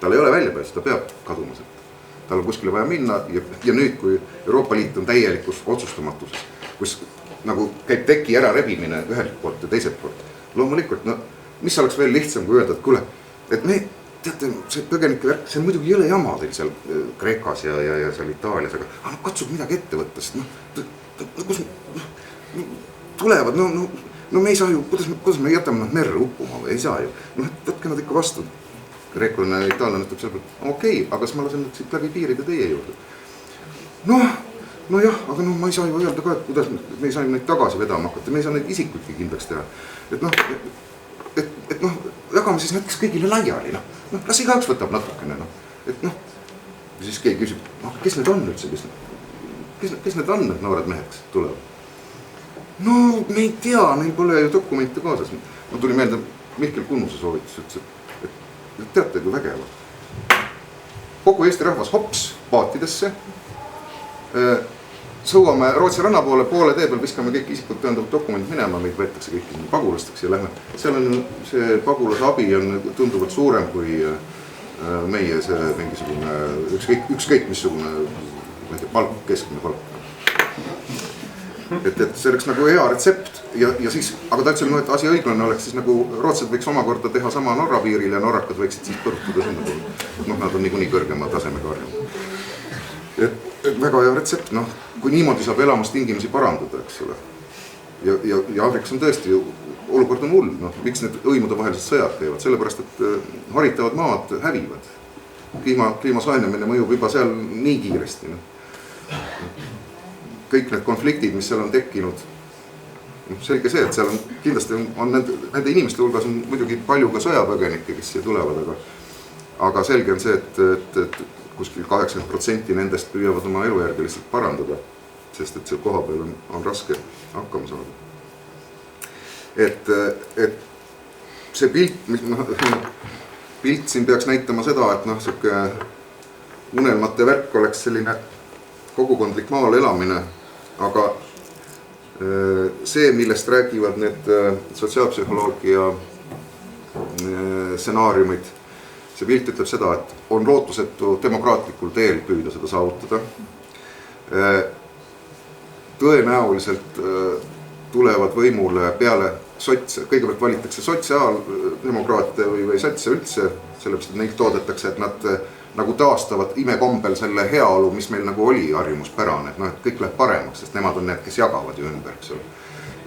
Tal ei ole väljapääsu, ta peab kaduma sealt. Tal on kuskile vaja minna ja nüüd, kui Euroopa Liit on täielikus otsustamatuses, kus nagu käib teki ära rebimine ühelt poolt ja teiselt poolt, loomulikult, mis oleks veel lihtsam kui öelda, et kuule, et me, teate, see põgenike värk, see on muidugi jõle jama teil seal Kreekas ja seal Itaalias, aga katsub midagi ette võtta, sest kus tulevad, me ei saa ju, kuidas me jätame nad merre uppuma või ei saa ju, võtke nad ikka vastu. Kreeklane ja itaallane ütleb selle pealt, okei, aga kas ma lasen nüüd siit läbi piiride teie juurde? Jah, aga ma ei saa ju öelda ka, et kuidas me ei saa neid tagasi vedama hakata, me ei saa neid isikutki kindlaks teha. Et jagame siis näiteks kõigile laiali, las igaüks võtab natukene, ja siis keegi küsib, kes need on üldse, kes need on, need noored mehed, kes tulevad? Me ei tea, neil pole ju dokumente kaasas. Ma tuli meelde Mihkel Kunnuse soovitus, et teate kui vägevad. Kogu Eesti rahvas hops paatidesse, sõuame Rootsi ranna poole tee peal, viskame kõik isikud tõendavad dokumendid minema, meid võetakse kõik pagulasteks ja lähme. Seal on see pagulasabi on tunduvalt suurem kui meie see mingisugune, ükskõik missugune palk, keskmine palk. Et see oleks nagu hea retsept ja siis, aga ta ütles, et asi õiglane oleks, siis nagu rootsed võiks omakorda teha sama Norra piiril ja norrakad võiksid siis põrutada sinna poole. Nad on niikuinii kõrgema tasemega harjunud. väga hea retsept, noh, kui niimoodi saab elamustingimusi parandada, eks ole. Ja Aafrikas on tõesti, olukord on hull, noh, miks need hõimude vahelised sõjad käivad, sellepärast, et haritavad maad hävivad. Kliima soojenemine mõjub juba seal nii kiiresti. No. Kõik need konfliktid, mis seal on tekkinud, selge see, et seal on kindlasti on nende inimeste hulgas on muidugi palju ka sõjapõgenikke, kes siia tulevad, aga selge on see, et kuskil 80% nendest püüavad oma elujärge lihtsalt parandada, sest et seal koha peal on raske hakkama saada. Et see pilt siin peaks näitama seda, et noh, siuke unelmate värk oleks selline kogukondlik maal elamine, aga see, millest räägivad need sotsiaalpsühholoogia stsenaariumid, see pilt ütleb seda, et on lootusetu demokraatlikul teel püüda seda saavutada. Tõenäoliselt tulevad võimule peale sotse, kõigepealt valitakse sotsiaaldemokraate või sotse üldse, sellepärast, et neilt toodetakse, et nad nagu taastavad imekombel selle heaolu, mis meil nagu oli harjumuspärane, et noh, et kõik läheb paremaks, sest nemad on need, kes jagavad ju ümber, eks ole.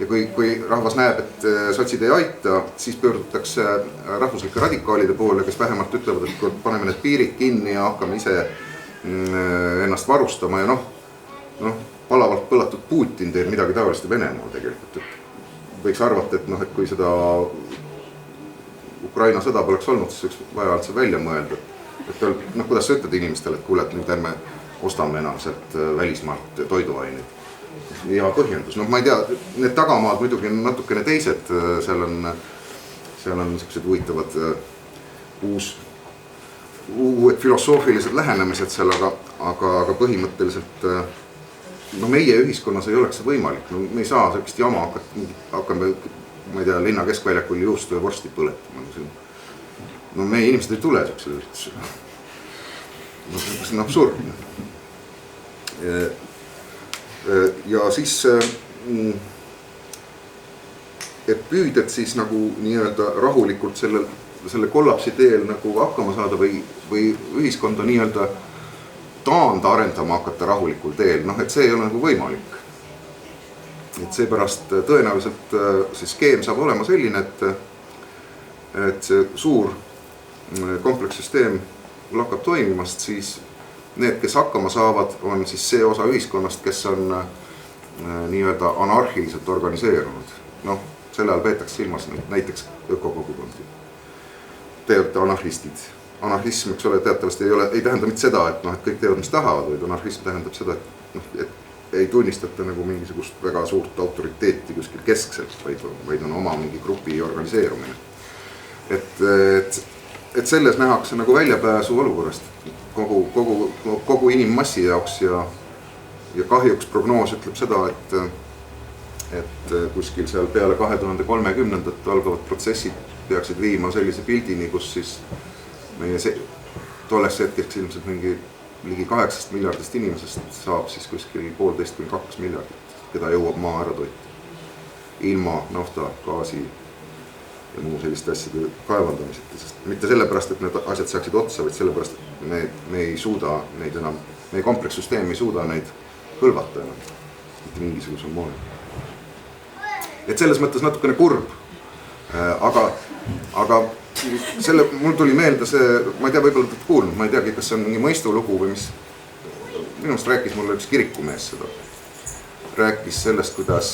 Ja kui rahvas näeb, et sotsid ei aita, siis pöördutakse rahvuslike radikaalide poole, kes vähemalt ütlevad, et kui paneme need piirid kinni ja hakkame ise ennast varustama ja noh, palavalt põlatud Putin teeb midagi taolist Venemaal tegelikult. Et võiks arvata, et, et kui seda Ukraina sõda poleks olnud, siis võiks vaja alt see välja mõelda. Et kuidas sa ütled inimestele, et kuule, et nüüd ärme ostame enam sealt välismaalt toiduaineid. Ja põhjendus, ma ei tea, need tagamaad muidugi on natukene teised, seal on sellised huvitavad uued filosoofilised lähenemised seal, aga põhimõtteliselt meie ühiskonnas ei oleks see võimalik, me ei saa sellist jama hakkame, ma ei tea, linna keskväljakul juustu ja vorsti põletama. Meie inimesed ei tule sellisele üritusele. See on absurdne. Ja siis, et püüded siis nagu nii-öelda rahulikult selle kollapsi teel nagu hakkama saada või ühiskonda nii-öelda taanda arendama hakata rahulikul teel, et see ei ole nagu võimalik. Et seepärast tõenäoliselt see skeem saab olema selline, et see suur komplekssüsteem lakkab toimimast, siis need, kes hakkama saavad, on siis see osa ühiskonnast, kes on nii-öelda anarhiliselt organiseerunud. Selle all peetakse silmas näiteks ökokogukondi. Te olete anarhistid. Anarhism, eks ole, teatavasti ei tähenda mitte seda, et kõik teevad, mis tahavad, vaid anarhism tähendab seda, et ei tunnistata nagu mingisugust väga suurt autoriteeti kuskil keskselt, vaid on oma mingi grupi organiseerumine. Et selles nähakse nagu väljapääsu olukorrast kogu inimmassi jaoks ja kahjuks prognoos ütleb seda, et kuskil seal peale 2030 algavad protsessid peaksid viima sellise pildini, kus siis meie tolleks hetkeks ilmselt mingi ligi 8 miljardist inimesest saab siis kuskil 1,5–2 miljardit, keda jõuab maa ära toita. Ilma nafta, gaasi ja muu selliste asjade kaevandamiseta, sest mitte sellepärast, et need asjad saaksid otsa, vaid sellepärast, et me ei suuda neid enam, meie komplekssüsteem ei suuda neid hõlvata enam, mitte mingisugusel moel. Et selles mõttes natukene kurb, aga mul tuli meelde see, ma ei tea, võib-olla olete kuulnud, ma ei teagi, kas see on mingi mõistulugu või mis, minust rääkis mulle üks kirikumees seda. Rääkis sellest, kuidas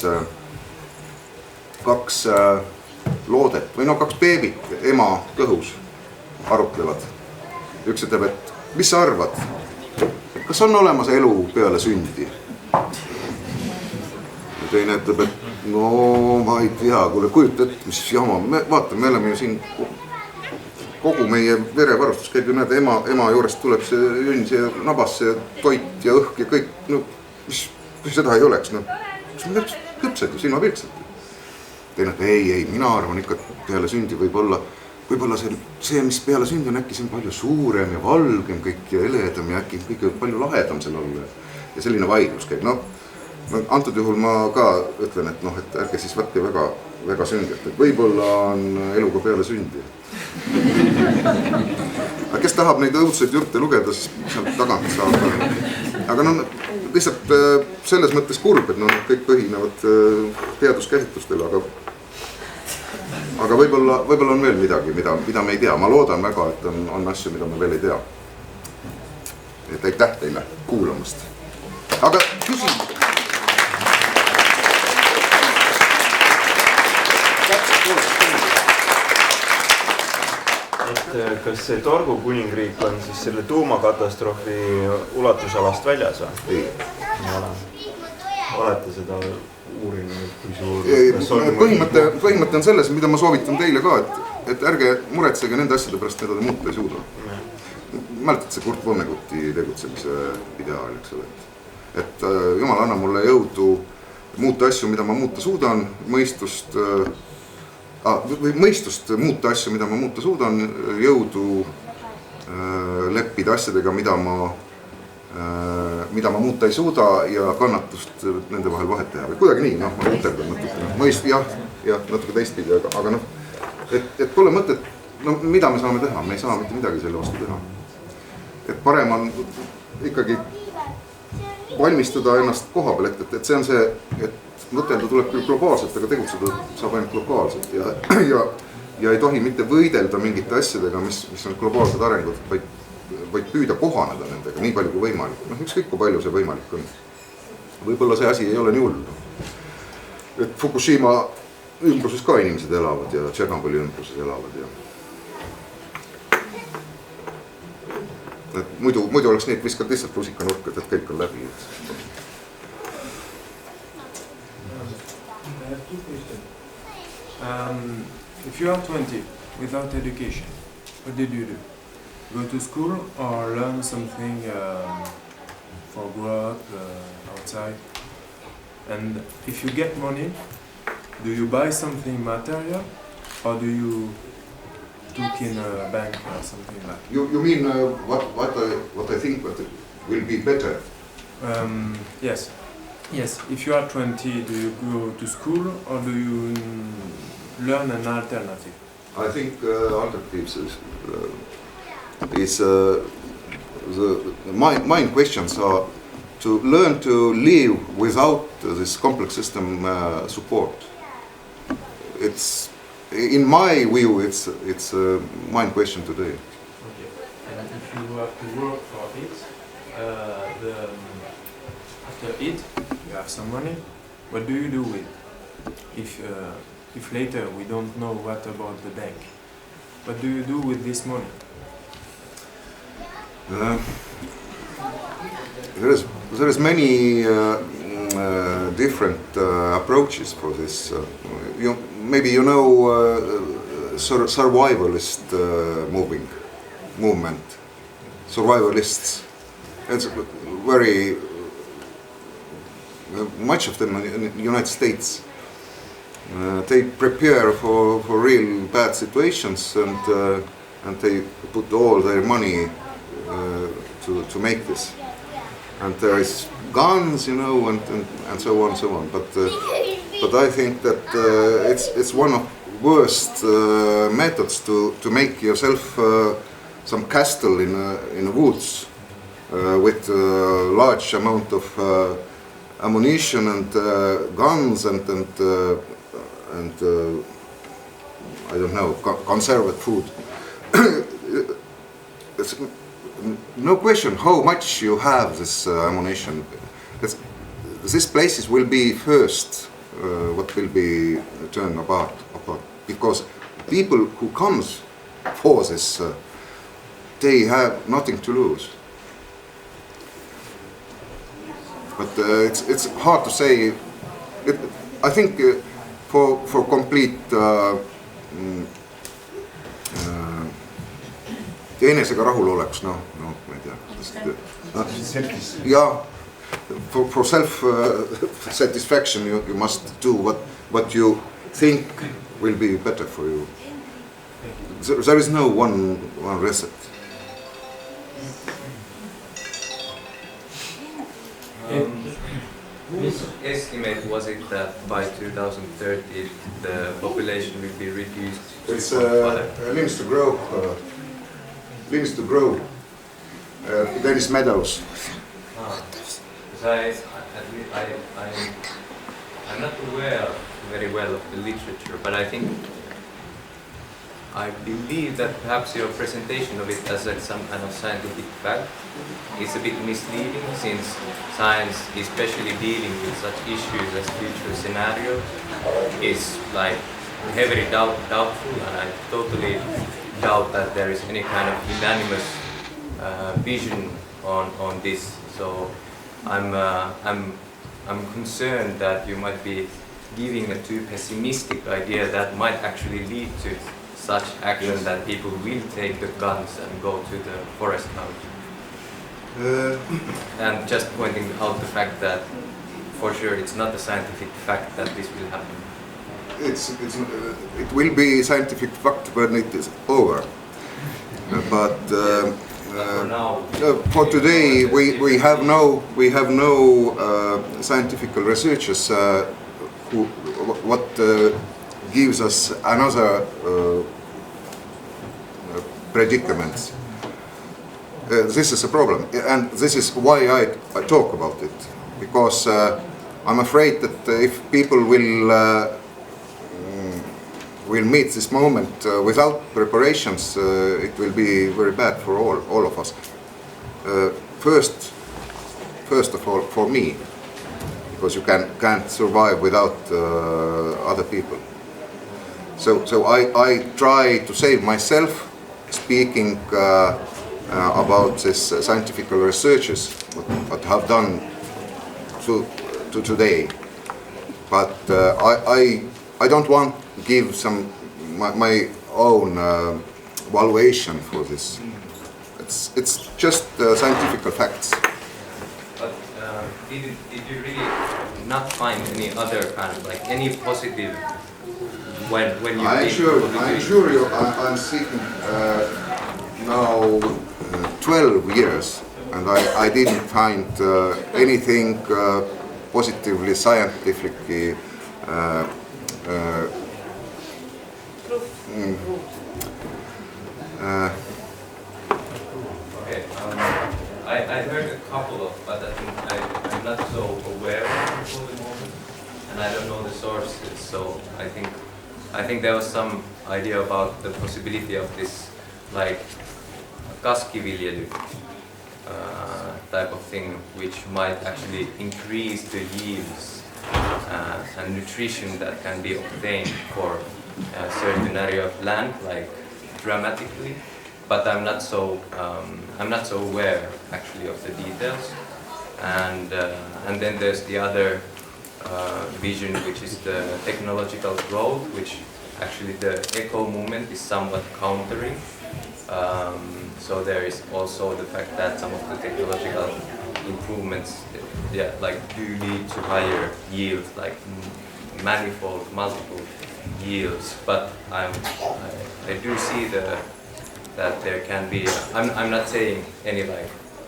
kaks loodet või kaks beebit ema kõhus arutlevad. Üks ütleb, et mis sa arvad, kas on olemas elu peale sündi? Ja teine ütleb, et ma ei tea, kuule kujuta ette, mis jama, vaata, me oleme ju siin kogu meie verevarustus käib ju näed, ema juurest tuleb see jünn ja nabasse ja toit ja õhk ja kõik, mis seda ei oleks, mis me hüpsed ju silmapilksalt. Teine, et ei, mina arvan ikka, et peale sündi võib-olla see, mis peale sündi on äkki see on palju suurem ja valgem kõik ja eledam ja äkki kõik palju lahedam seal olla. Ja selline vaidlus käib. Antud juhul ma ka ütlen, et ärge siis võtke väga sündjalt, et võib-olla on eluga peale sündi. aga kes tahab neid õudseid jutte lugeda, siis sealt tagant saab. Aga no lihtsalt selles mõttes kurb, et no kõik põhinevad teaduskäsitlustel, aga võib-olla on veel midagi, mida me ei tea. Ma loodan väga, et on asju, mida me veel ei tea. Et aitäh teile kuulamast. Aga küsimus. Et kas see Torgu kuningriik on siis selle tuumakatastroofi ulatusalast väljas või? Ei. Olete seda uurinud, kui suur? Põhimõte on selles, mida ma soovitan teile ka, et ärge muretsege nende asjade pärast, mida te muuta ei suuda. Mäletad see Kurt Vonneguti tegutsemise ideaal, eks ole. Et Jumal anna mulle jõudu muuta asju, mida ma muuta suudan, mõistust muuta asju, mida ma muuta suudan, jõudu leppida asjadega, mida ma muuta ei suuda ja kannatust nende vahel vahet teha. Või kuidagi nii, ma üteldan natuke. Jah, natuke teistpidi, aga et pole mõtet, mida me saame teha, me ei saa mitte midagi selle vastu teha. Et parem on ikkagi valmistada ennast koha peal, et see on see, et mõtelda tuleb küll globaalselt, aga tegutseda saab ainult lokaalselt ja ei tohi mitte võidelda mingite asjadega, mis on globaalsed arengud, vaid püüda kohaneda nendega nii palju kui võimalik. Ükskõik kui palju see võimalik on. Võib-olla see asi ei ole nii hull. Et Fukushima ümbruses ka inimesed elavad ja Tšernobõli ümbruses elavad. Et muidu oleks nii, et viskad lihtsalt rusikanurkad, et kõik on läbi. I have 2 questions. If you are 20 without education, what did you do? Go to school or learn something for grow up outside? And if you get money, do you buy something material or do you took in a bank or something like that? You mean what I think will be better? Yes. Yes, if you are 20, do you go to school or do you learn an alternative? I think alternatives is the main questions are to learn to live without this complex system support. It's, in my view, it's a main question today. Okay, and if you have to work for it, after it, you have some money. What do you do with if later we don't know what about the bank? What do you do with this money? There is many different approaches for this. Maybe you know survivalist movement. Survivalists. It's very much of them in the United States. They prepare for real bad situations and they put all their money to make this. And there is guns, you know, and so on and so on. But I think that it's one of worst methods to make yourself some castle in the woods with a large amount of ammunition and guns and I don't know, conserved food. It's no question how much you have this ammunition. These places will be first what will be turned apart because people who comes for this they have nothing to lose. But it's hard to say. I think for complete enesega rahuloleks, no ma ei tea. Yeah, for self satisfaction you must do what you think will be better for you. There is no one recipe. Whose estimate was it that by 2030 the population will be reduced to It's 2.5? limits to grow. Limits to grow. There is meadows. Because I'm not aware very well of the literature, but I believe that perhaps your presentation of it as some kind of scientific fact is a bit misleading, since science, especially dealing with such issues as future scenarios, is like heavily doubtful, and I totally doubt that there is any kind of unanimous vision on this. So I'm concerned that you might be giving a too pessimistic idea that might actually lead to such action, Yes. that people will take the guns and go to the forest house. And just pointing out the fact that for sure it's not a scientific fact that this will happen. It will be scientific fact when it is over. But For now, for today, we have no scientific researchers what gives us another predicament. This is a problem, and this is why I talk about it, because I'm afraid that if people will meet this moment without preparations, it will be very bad for all of us. First of all, for me, because you can't survive without other people. So I try to save myself speaking about this scientific researches what have done to today. But I don't want to give my own valuation for this. It's just scientific facts. but did you really not find any other kind of like any positive when you? I assure you, I'm seeking now 12 years, and I didn't find anything positively scientifically Okay, I heard a couple of, but I think I'm not so aware of them for the moment, and I don't know the sources. So I think there was some idea about the possibility of this like kaskiviljely type of thing, which might actually increase the yields and nutrition that can be obtained for a certain area of land, like dramatically. But I'm not so aware actually of the details. And then there's the other vision, which is the technological growth, which actually the eco movement is somewhat countering. So there is also the fact that some of the technological improvements, like do lead to higher yields, like manifold, multiple yields. But I do see that there can be. I'm not saying any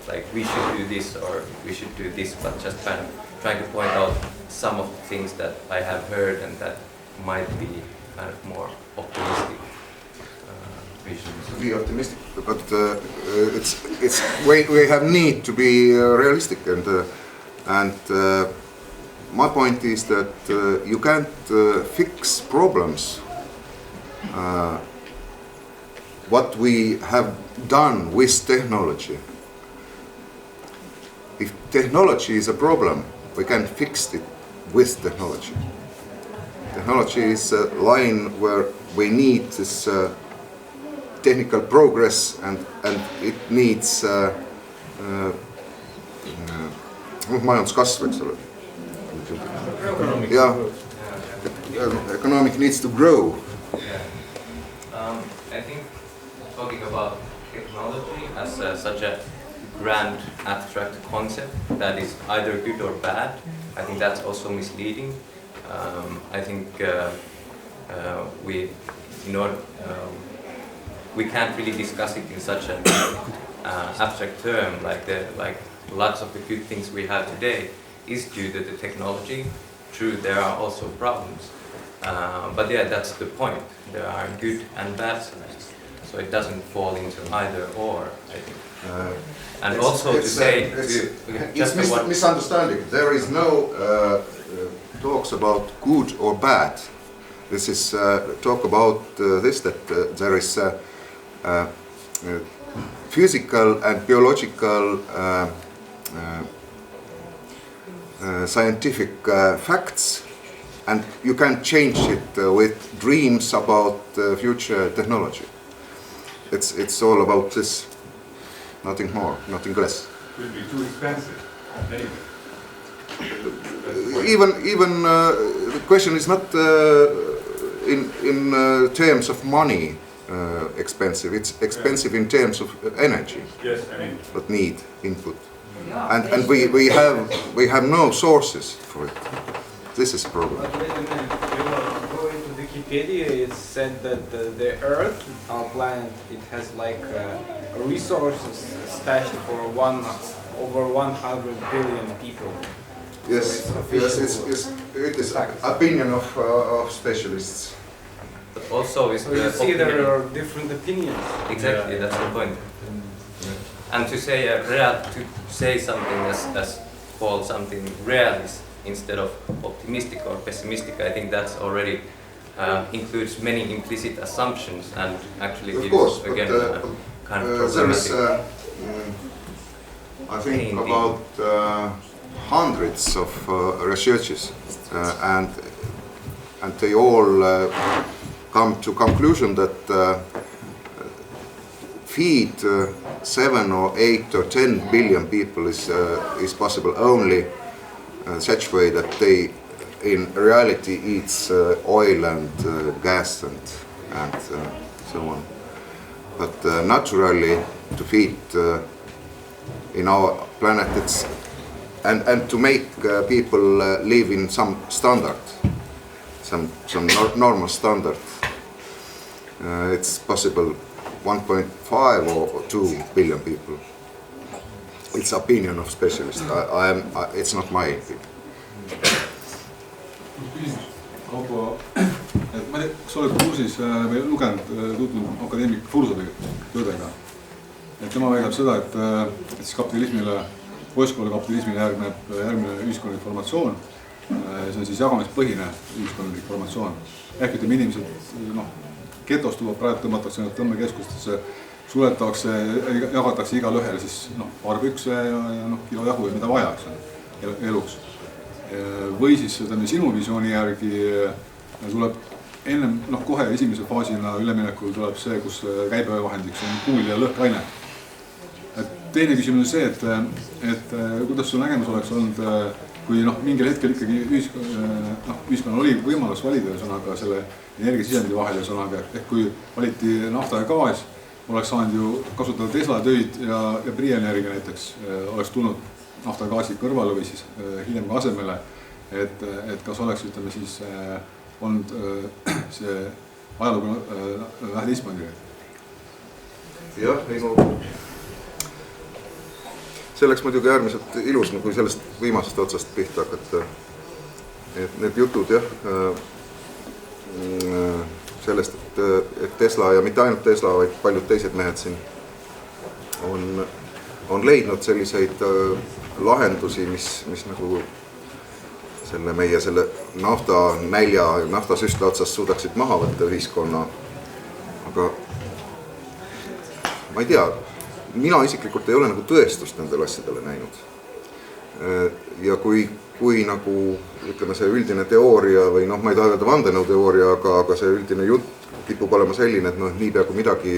like we should do this or we should do this, but just kind of trying to point out some of the things that I have heard and that might be kind of more optimistic visions. To be optimistic, but we have need to be realistic, and my point is that you can't fix problems. What we have done with technology. If technology is a problem, we can fix it with technology. Technology is a line where we need this technical progress, and it needs majanduskasv, eks ole. Yeah, economic needs to grow. I think talking about technology as such a grand abstract concept that is either good or bad, I think that's also misleading. I think we can't really discuss it in such an abstract term, like lots of the good things we have today is due to the technology. True, there are also problems. But yeah, that's the point. There are good and bad sides. So it doesn't fall into either or, I think. And also to say... It's misunderstanding. There is no talks about good or bad. This is talk about this, that there is physical and biological scientific facts, and you can change it with dreams about future technology. It's all about this, nothing more, nothing less. Could be too expensive. Even the question is not in terms of money expensive. It's expensive in terms of energy. Yes, I mean. That need input, and we have no sources for it. This is a problem. But wait a minute, go into Wikipedia, it said that the Earth, our planet, it has like resources stashed for over 100 billion people. Yes, it is opinion of specialists. But also is So you see there are different opinions. Exactly, that's the point. And to say something as called something realist instead of optimistic or pessimistic, I think that's already includes many implicit assumptions and actually Of gives course, again but kind of there is, problematic. I think, about hundreds of researches, and they all come to conclusion that feed 7 or 8 or 10 billion people is possible only such way that they in reality eats oil and gas and so on. But naturally to feed in our planet it's and to make people live in some standard, some normal standard. It's possible 1.5 or 2 billion people. It's opinion of specialists. It's not my opinion. Kaupo, et ma ei tea, kas sa oled kursis või lugenud, tutvunud akadeemik Fursovi tõdega? Et tema väidab seda, et siis kapitalismile, poistkooli kapitalismile järgneb järgmine ühiskondlik formatsioon. See on siis jagamispõhine ühiskondlik formatsioon. Ehk ütleme inimesed, getostuvad praegu tõmmatakse need tõmbekeskustesse, suletakse, jagatakse igal ühel siis paar pükse ja kilo jahu ja mida vaja eluks. Või siis sinu visiooni järgi tuleb ennem, kohe esimese faasina üleminekul tuleb see, kus käibevahendiks on kuul ja lõhkaine. Teine küsimus on see, et kuidas sul nägemus oleks olnud, kui mingil hetkel ikkagi ühiskonnal oli võimalus valida ühesõnaga selle energiasisendi vahel ühesõnaga, ehk kui valiti nafta ja gaas, oleks saanud ju kasutada Tesla töid ja Prienergia näiteks oleks tulnud nafta ja gaasi kõrvale või siis hiljem ka asemele, et kas oleks ütleme siis olnud see ajalugu vähe teistmoodi? Jah, see oleks muidugi äärmiselt ilus, kui sellest viimasest otsast pihta hakata. Et need jutud sellest, et Tesla ja mitte ainult Tesla, vaid paljud teised mehed siin on leidnud selliseid lahendusi, mis nagu meie nafta nälja ja naftasüstla otsast suudaksid maha võtta ühiskonna. Aga ma ei tea, mina isiklikult ei ole nagu tõestust nendele asjadele näinud. Ja kui nagu, ütleme, see üldine teooria või ma ei taha öelda vandenõuteooria, aga see üldine jutt kipub olema selline, et niipea kui midagi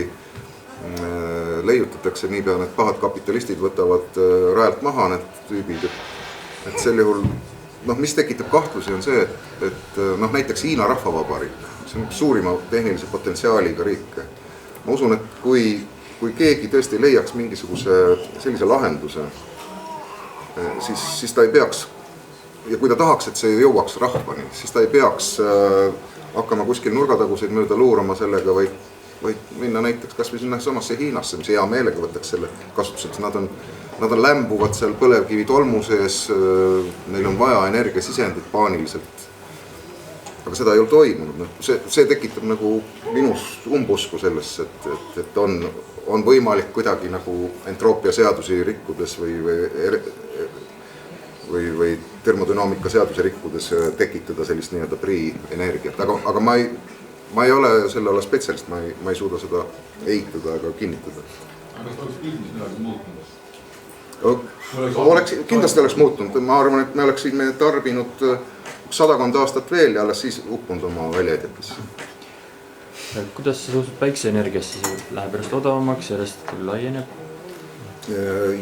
leiutatakse, niipea need pahad kapitalistid võtavad rajalt maha need tüübid. Et sel juhul, mis tekitab kahtlusi on see, et näiteks Hiina Rahvavabariik, see on suurima tehnilise potentsiaaliga riik. Ma usun, et kui keegi tõesti leiaks mingisuguse sellise lahenduse, siis ta ei peaks, ja kui ta tahaks, et see jõuaks rahvani, siis ta ei peaks hakkama kuskil nurgataguseid mööda luurama sellega, vaid vaid minna näiteks kas või sinna samasse Hiinasse, mis hea meelega võtaks selle kasutuseks. Nad on lämbuvad seal põlevkivi tolmu sees, neil on vaja energiasisendit paaniliselt. Aga seda ei ole toimunud. See tekitab nagu minus umbusku sellesse, et on võimalik kuidagi nagu entroopia seadusi rikkudes või termodünaamika seadusi rikkudes tekitada sellist nii-öelda pri-energiat. Aga ma ei ole selle ala spetsialist, ma ei suuda seda eitada ega kinnitada. Aga kas oleks pildis midagi muutunud? Kindlasti oleks muutunud. Ma arvan, et me oleksime tarbinud 100 aastat veel ja alles siis uppunud oma väljaedetesse. Kuidas sa suhtud päikseenergiasse? See läheb järjest odavamaks, järjest laieneb?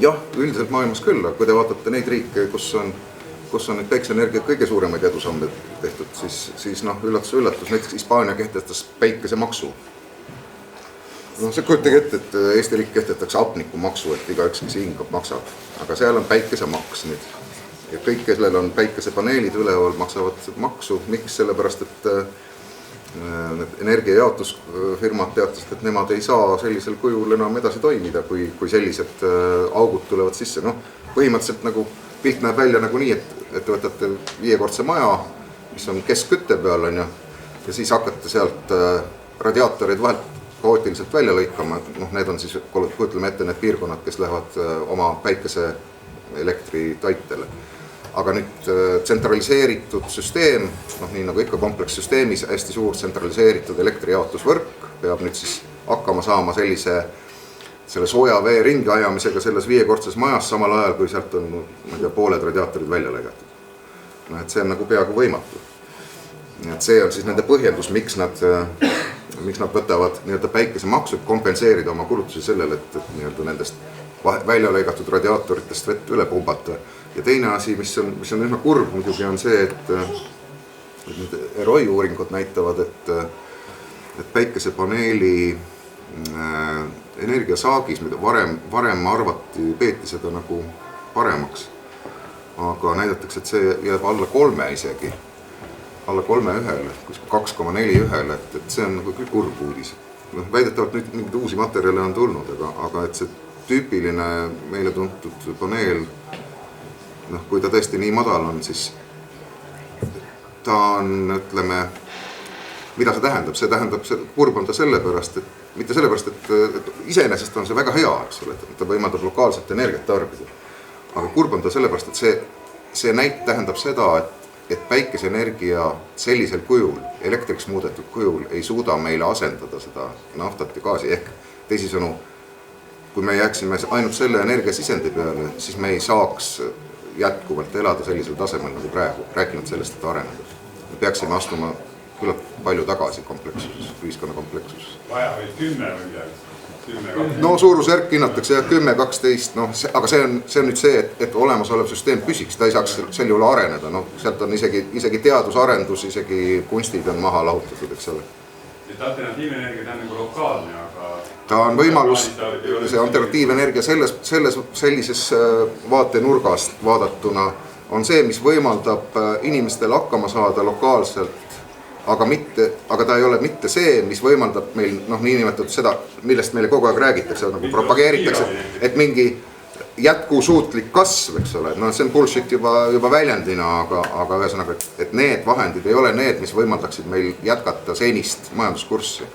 Jah, üldiselt maailmas küll. Kui te vaatate neid riike, kus on nüüd päikseenergia kõige suuremaid edusamme tehtud, siis üllatus, näiteks Hispaania kehtestas päikesemaksu. See kujutage ette, et Eesti riik kehtetakse hapnikumaksu, et igaüks, kes hingab, maksab. Aga seal on päikesemaks nüüd. Ja kõik, kellel on päikesepaneelid üleval, maksavad maksu. Miks? Sellepärast, et energiajaotusfirmad teatasid, et nemad ei saa sellisel kujul enam edasi toimida, kui sellised augud tulevad sisse. Põhimõtteliselt nagu pilt näeb välja nagu nii, et te võtate 5-kordse maja, mis on keskkütte peal, ja siis hakkate sealt radiaatorid vahelt kaootiliselt välja lõikama. Need on siis, kujutleme ette, need piirkonnad, kes lähevad oma päikese elektri taitele. Aga nüüd tsentraliseeritud süsteem, nii nagu ikka komplekssüsteemis, hästi suur tsentraliseeritud elektrijaotusvõrk peab nüüd siis hakkama saama selle sooja vee ringi ajamisega selles 5-kordses majas samal ajal, kui sealt on pooled radiaatorid välja lõigatud. Et see on nagu peaaegu võimatu. Et see on siis nende põhjendus, miks nad võtavad päikesemaksu, et kompenseerida oma kulutusi sellele, et nendest välja lõigatud radiaatoritest vett üle pumbata. Ja teine asi, mis on üsna kurb muidugi, on see, et ROI uuringud näitavad, et päikesepaneeli energiasaagis, mida varem arvati, peeti seda nagu paremaks. Aga näidatakse, et see jääb alla 3 isegi. Alla 3,1, 2,41, et see on nagu küll kurb uudis. Väidetavalt nüüd mingid uusi materjale on tulnud, aga et see tüüpiline meile tuntud paneel, kui ta tõesti nii madal on, siis ta on, ütleme, mida see tähendab? See tähendab, kurb on ta sellepärast, et mitte sellepärast, et iseenesest on see väga hea, eks ole, et ta võimaldab lokaalset energiat tarbida. Aga kurb on ta sellepärast, et see näit tähendab seda, et päikeseenergia sellisel kujul, elektriks muudetud kujul ei suuda meile asendada seda naftat ja gaasi. Ehk teisisõnu, kui me jääksime ainult selle energiasisendi peale, siis me ei saaks jätkuvalt elada sellisel tasemel nagu praegu, rääkinud sellest, et areneda. Me peaksime astuma küllalt palju tagasi komplekssuses, ühiskonna komplekssuses. Vaja või 10 või midagi? Suurusjärk hinnatakse 10-12, aga see on nüüd see, et olemasolev süsteem püsiks, ta ei saaks sel juhul areneda. Sealt on isegi teadusarendus, isegi kunstid on maha lahutatud, eks ole. Sest alternatiivenergia ta on nagu lokaalne, aga... Ta on võimalus, see alternatiivenergia sellises vaatenurgast vaadatuna on see, mis võimaldab inimestel hakkama saada lokaalselt, aga ta ei ole mitte see, mis võimaldab meil niinimetatud seda, millest meile kogu aeg räägitakse, nagu propageeritakse, et mingi jätkusuutlik kasv, eks ole. See on bullshit juba väljendina, aga ühesõnaga, et need vahendid ei ole need, mis võimaldaksid meil jätkata senist majanduskurssi.